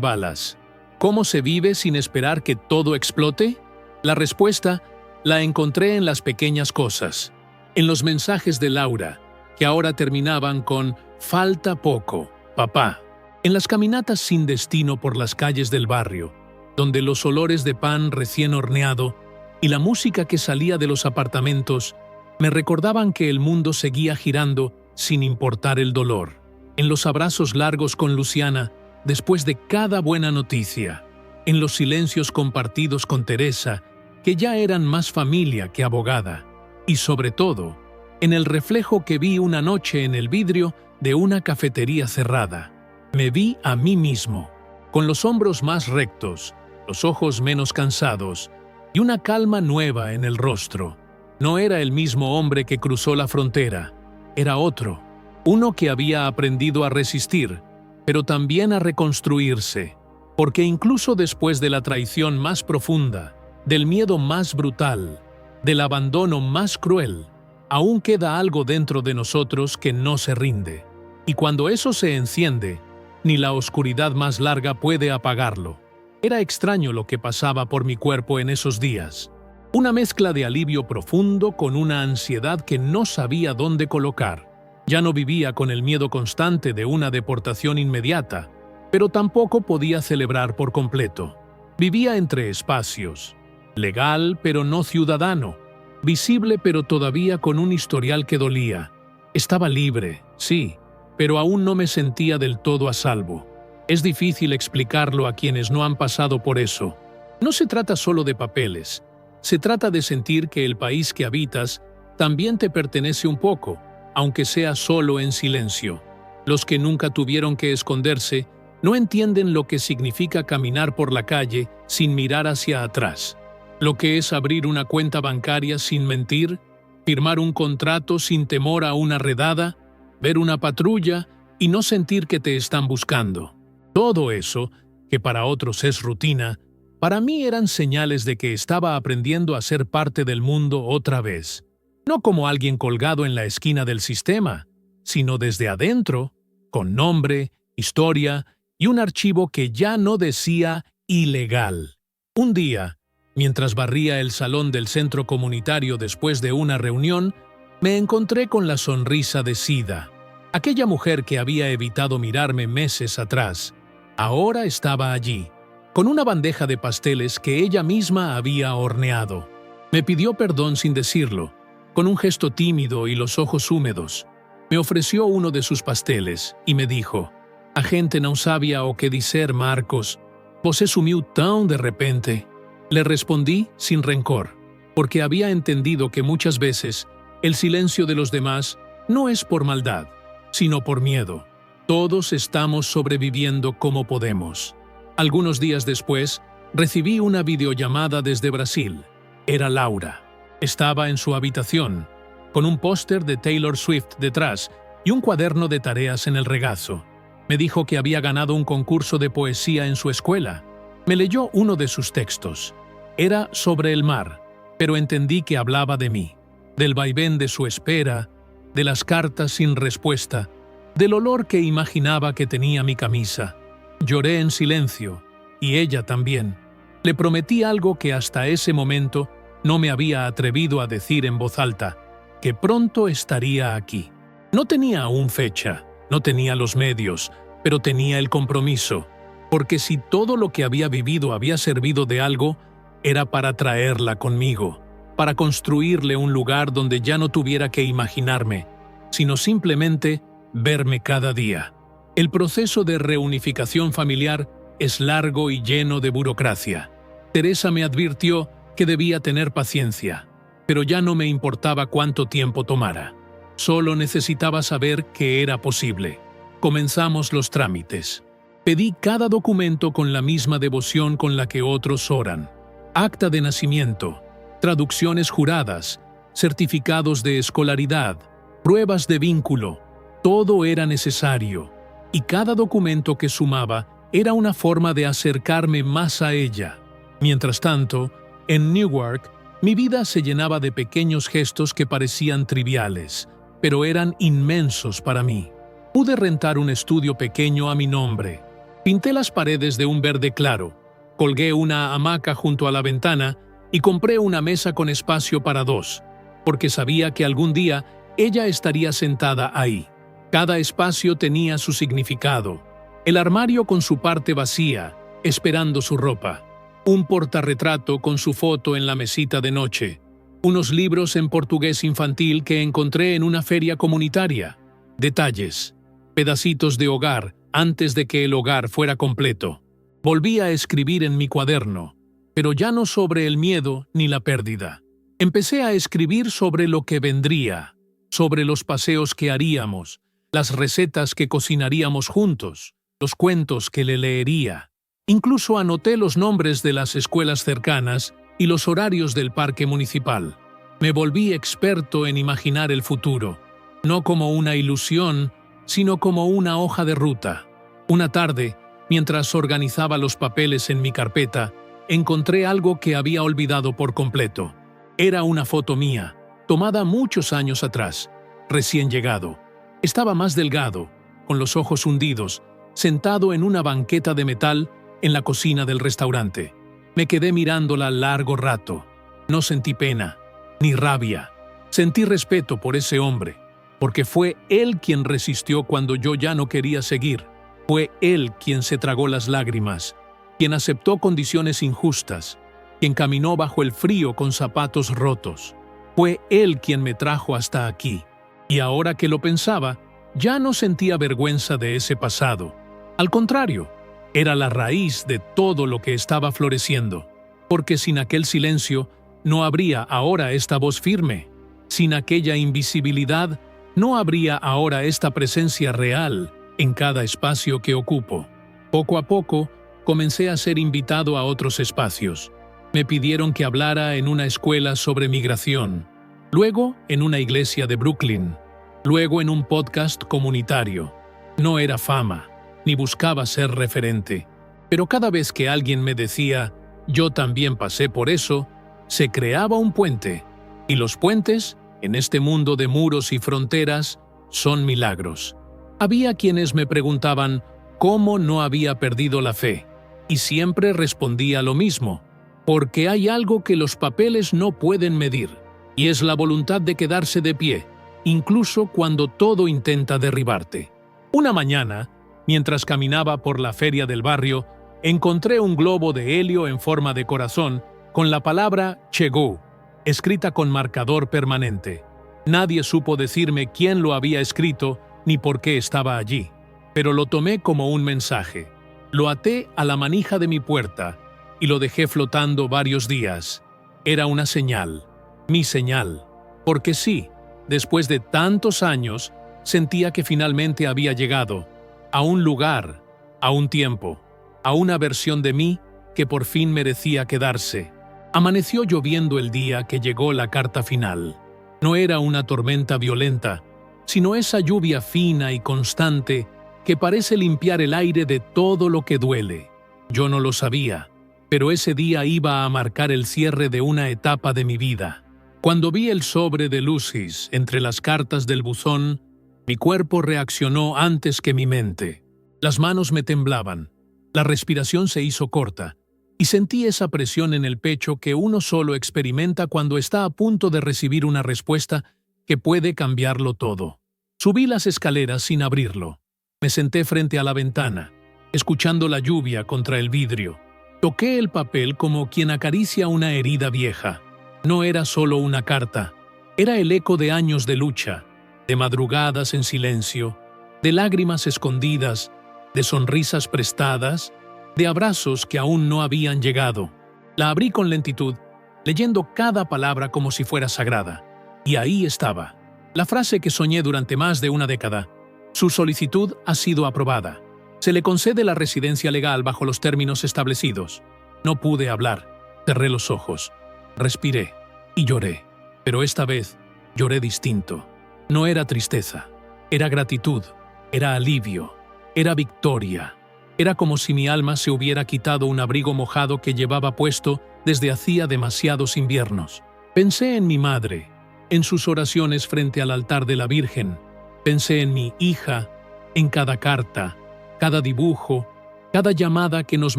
balas? ¿Cómo se vive sin esperar que todo explote? La respuesta la encontré en las pequeñas cosas, en los mensajes de Laura, que ahora terminaban con «falta poco, papá», en las caminatas sin destino por las calles del barrio, donde los olores de pan recién horneado y la música que salía de los apartamentos me recordaban que el mundo seguía girando sin importar el dolor. En los abrazos largos con Luciana, después de cada buena noticia, en los silencios compartidos con Teresa, que ya eran más familia que abogada, y sobre todo, en el reflejo que vi una noche en el vidrio de una cafetería cerrada. Me vi a mí mismo, con los hombros más rectos, los ojos menos cansados y una calma nueva en el rostro. No era el mismo hombre que cruzó la frontera, era otro, uno que había aprendido a resistir, pero también a reconstruirse, porque incluso después de la traición más profunda, del miedo más brutal, del abandono más cruel, aún queda algo dentro de nosotros que no se rinde. Y cuando eso se enciende, ni la oscuridad más larga puede apagarlo. Era extraño lo que pasaba por mi cuerpo en esos días. Una mezcla de alivio profundo con una ansiedad que no sabía dónde colocar. Ya no vivía con el miedo constante de una deportación inmediata, pero tampoco podía celebrar por completo. Vivía entre espacios. Legal pero no ciudadano. Visible pero todavía con un historial que dolía. Estaba libre, sí, pero aún no me sentía del todo a salvo. Es difícil explicarlo a quienes no han pasado por eso. No se trata solo de papeles. Se trata de sentir que el país que habitas también te pertenece un poco, aunque sea solo en silencio. Los que nunca tuvieron que esconderse no entienden lo que significa caminar por la calle sin mirar hacia atrás. Lo que es abrir una cuenta bancaria sin mentir, firmar un contrato sin temor a una redada, ver una patrulla y no sentir que te están buscando. Todo eso, que para otros es rutina, para mí eran señales de que estaba aprendiendo a ser parte del mundo otra vez. No como alguien colgado en la esquina del sistema, sino desde adentro, con nombre, historia y un archivo que ya no decía ilegal. Un día, mientras barría el salón del centro comunitario después de una reunión, me encontré con la sonrisa de Sida. Aquella mujer que había evitado mirarme meses atrás, ahora estaba allí, con una bandeja de pasteles que ella misma había horneado. Me pidió perdón sin decirlo, con un gesto tímido y los ojos húmedos. Me ofreció uno de sus pasteles y me dijo: «A gente não sabia o que dizer, Marcos. Você sumiu tão de repente». Le respondí sin rencor, porque había entendido que muchas veces el silencio de los demás no es por maldad, sino por miedo. Todos estamos sobreviviendo como podemos. Algunos días después, recibí una videollamada desde Brasil. Era Laura. Estaba en su habitación, con un póster de Taylor Swift detrás y un cuaderno de tareas en el regazo. Me dijo que había ganado un concurso de poesía en su escuela. Me leyó uno de sus textos. Era sobre el mar, pero entendí que hablaba de mí, del vaivén de su espera, de las cartas sin respuesta, del olor que imaginaba que tenía mi camisa. Lloré en silencio, y ella también. Le prometí algo que hasta ese momento no me había atrevido a decir en voz alta, que pronto estaría aquí. No tenía aún fecha, no tenía los medios, pero tenía el compromiso, porque si todo lo que había vivido había servido de algo, era para traerla conmigo, para construirle un lugar donde ya no tuviera que imaginarme, sino simplemente verme cada día. El proceso de reunificación familiar es largo y lleno de burocracia. Teresa me advirtió que debía tener paciencia, pero ya no me importaba cuánto tiempo tomara. Solo necesitaba saber que era posible. Comenzamos los trámites. Pedí cada documento con la misma devoción con la que otros oran. Acta de nacimiento, traducciones juradas, certificados de escolaridad, pruebas de vínculo. Todo era necesario, y cada documento que sumaba era una forma de acercarme más a ella. Mientras tanto, en Newark, mi vida se llenaba de pequeños gestos que parecían triviales, pero eran inmensos para mí. Pude rentar un estudio pequeño a mi nombre. Pinté las paredes de un verde claro, colgué una hamaca junto a la ventana y compré una mesa con espacio para dos, porque sabía que algún día ella estaría sentada ahí. Cada espacio tenía su significado. El armario con su parte vacía, esperando su ropa. Un portarretrato con su foto en la mesita de noche. Unos libros en portugués infantil que encontré en una feria comunitaria. Detalles. Pedacitos de hogar antes de que el hogar fuera completo. Volví a escribir en mi cuaderno, pero ya no sobre el miedo ni la pérdida. Empecé a escribir sobre lo que vendría, sobre los paseos que haríamos, las recetas que cocinaríamos juntos, los cuentos que le leería. Incluso anoté los nombres de las escuelas cercanas y los horarios del parque municipal. Me volví experto en imaginar el futuro, no como una ilusión, sino como una hoja de ruta. Una tarde, mientras organizaba los papeles en mi carpeta, encontré algo que había olvidado por completo. Era una foto mía, tomada muchos años atrás, recién llegado. Estaba más delgado, con los ojos hundidos, sentado en una banqueta de metal en la cocina del restaurante. Me quedé mirándola largo rato. No sentí pena, ni rabia. Sentí respeto por ese hombre, porque fue él quien resistió cuando yo ya no quería seguir. Fue él quien se tragó las lágrimas, quien aceptó condiciones injustas, quien caminó bajo el frío con zapatos rotos. Fue él quien me trajo hasta aquí. Y ahora que lo pensaba, ya no sentía vergüenza de ese pasado. Al contrario, era la raíz de todo lo que estaba floreciendo, porque sin aquel silencio no habría ahora esta voz firme, sin aquella invisibilidad no habría ahora esta presencia real en cada espacio que ocupo. Poco a poco comencé a ser invitado a otros espacios. Me pidieron que hablara en una escuela sobre migración, luego en una iglesia de Brooklyn, luego en un podcast comunitario. No era fama, ni buscaba ser referente, pero cada vez que alguien me decía, yo también pasé por eso, se creaba un puente, y los puentes, en este mundo de muros y fronteras, son milagros. Había quienes me preguntaban cómo no había perdido la fe, y siempre respondía lo mismo, porque hay algo que los papeles no pueden medir, y es la voluntad de quedarse de pie, incluso cuando todo intenta derribarte. Una mañana, mientras caminaba por la feria del barrio, encontré un globo de helio en forma de corazón con la palabra Chegou, escrita con marcador permanente. Nadie supo decirme quién lo había escrito ni por qué estaba allí, pero lo tomé como un mensaje. Lo até a la manija de mi puerta y lo dejé flotando varios días. Era una señal, mi señal, porque sí, después de tantos años, sentía que finalmente había llegado a un lugar, a un tiempo, a una versión de mí que por fin merecía quedarse. Amaneció lloviendo el día que llegó la carta final. No era una tormenta violenta, sino esa lluvia fina y constante que parece limpiar el aire de todo lo que duele. Yo no lo sabía, pero ese día iba a marcar el cierre de una etapa de mi vida. Cuando vi el sobre de Lucy's entre las cartas del buzón, mi cuerpo reaccionó antes que mi mente. Las manos me temblaban, la respiración se hizo corta, y sentí esa presión en el pecho que uno solo experimenta cuando está a punto de recibir una respuesta que puede cambiarlo todo. Subí las escaleras sin abrirlo. Me senté frente a la ventana, escuchando la lluvia contra el vidrio. Toqué el papel como quien acaricia una herida vieja. No era solo una carta, era el eco de años de lucha, de madrugadas en silencio, de lágrimas escondidas, de sonrisas prestadas, de abrazos que aún no habían llegado. La abrí con lentitud, leyendo cada palabra como si fuera sagrada. Y ahí estaba, la frase que soñé durante más de una década. Su solicitud ha sido aprobada. Se le concede la residencia legal bajo los términos establecidos. No pude hablar. Cerré los ojos. Respiré y lloré. Pero esta vez lloré distinto. No era tristeza. Era gratitud. Era alivio. Era victoria. Era como si mi alma se hubiera quitado un abrigo mojado que llevaba puesto desde hacía demasiados inviernos. Pensé en mi madre, en sus oraciones frente al altar de la Virgen. Pensé en mi hija, en cada carta, cada dibujo, cada llamada que nos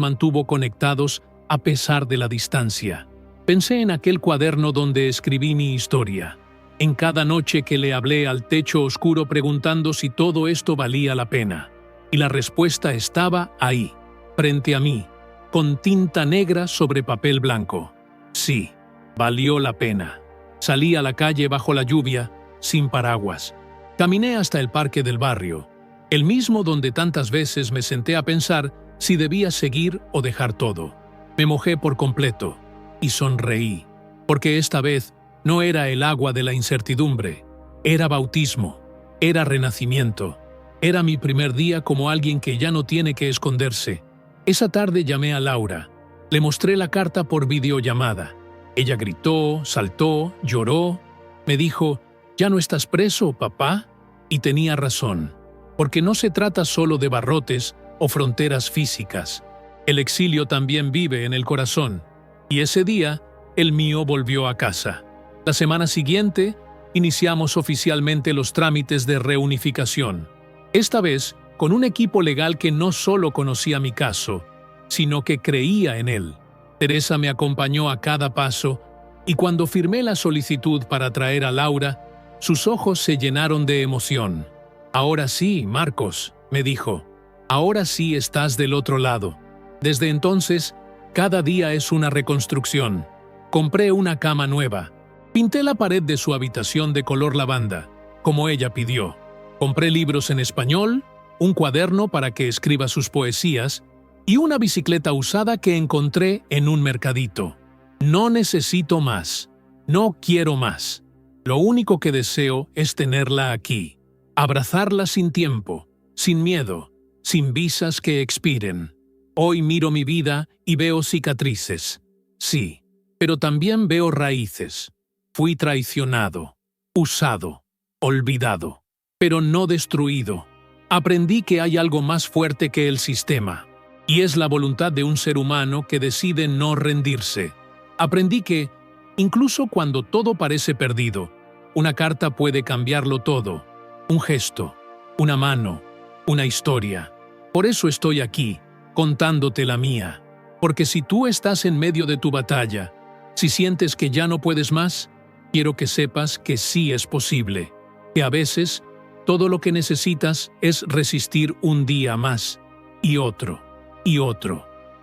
mantuvo conectados a pesar de la distancia. Pensé en aquel cuaderno donde escribí mi historia, en cada noche que le hablé al techo oscuro preguntando si todo esto valía la pena. Y la respuesta estaba ahí, frente a mí, con tinta negra sobre papel blanco. Sí, valió la pena. Salí a la calle bajo la lluvia, sin paraguas. Caminé hasta el parque del barrio, el mismo donde tantas veces me senté a pensar si debía seguir o dejar todo. Me mojé por completo y sonreí, porque esta vez no era el agua de la incertidumbre, era bautismo, era renacimiento. Era mi primer día como alguien que ya no tiene que esconderse. Esa tarde llamé a Laura. Le mostré la carta por videollamada. Ella gritó, saltó, lloró. Me dijo, «¿Ya no estás preso, papá?» Y tenía razón, porque no se trata solo de barrotes o fronteras físicas. El exilio también vive en el corazón. Y ese día, el mío volvió a casa. La semana siguiente, iniciamos oficialmente los trámites de reunificación. Esta vez, con un equipo legal que no solo conocía mi caso, sino que creía en él. Teresa me acompañó a cada paso, y cuando firmé la solicitud para traer a Laura, sus ojos se llenaron de emoción. «Ahora sí, Marcos», me dijo, «ahora sí estás del otro lado». Desde entonces, cada día es una reconstrucción. Compré una cama nueva. Pinté la pared de su habitación de color lavanda, como ella pidió. Compré libros en español, un cuaderno para que escriba sus poesías y una bicicleta usada que encontré en un mercadito. No necesito más. No quiero más. Lo único que deseo es tenerla aquí. Abrazarla sin tiempo, sin miedo, sin visas que expiren. Hoy miro mi vida y veo cicatrices. Sí, pero también veo raíces. Fui traicionado, usado, olvidado. Pero no destruido. Aprendí que hay algo más fuerte que el sistema, y es la voluntad de un ser humano que decide no rendirse. Aprendí que, incluso cuando todo parece perdido, una carta puede cambiarlo todo. Un gesto, una mano, una historia. Por eso estoy aquí, contándote la mía. Porque si tú estás en medio de tu batalla, si sientes que ya no puedes más, quiero que sepas que sí es posible, que a veces todo lo que necesitas es resistir un día más, y otro,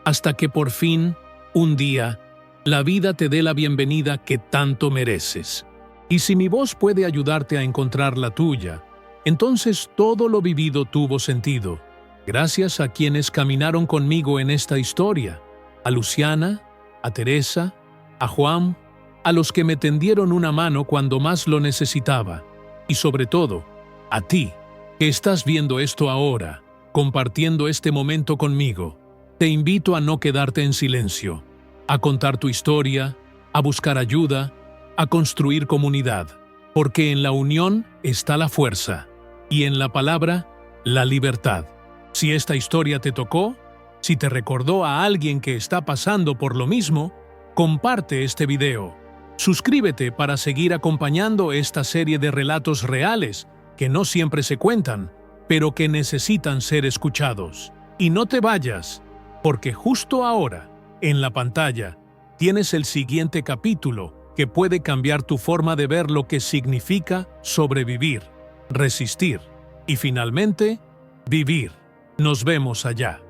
hasta que por fin, un día, la vida te dé la bienvenida que tanto mereces. Y si mi voz puede ayudarte a encontrar la tuya, entonces todo lo vivido tuvo sentido, gracias a quienes caminaron conmigo en esta historia, a Luciana, a Teresa, a Juan, a los que me tendieron una mano cuando más lo necesitaba, y sobre todo, a ti, que estás viendo esto ahora, compartiendo este momento conmigo. Te invito a no quedarte en silencio, a contar tu historia, a buscar ayuda, a construir comunidad, porque en la unión está la fuerza, y en la palabra, la libertad. Si esta historia te tocó, si te recordó a alguien que está pasando por lo mismo, comparte este video. Suscríbete para seguir acompañando esta serie de relatos reales que no siempre se cuentan, pero que necesitan ser escuchados. Y no te vayas, porque justo ahora En la pantalla tienes el siguiente capítulo que puede cambiar tu forma de ver lo que significa sobrevivir, resistir y finalmente, vivir. Nos vemos allá.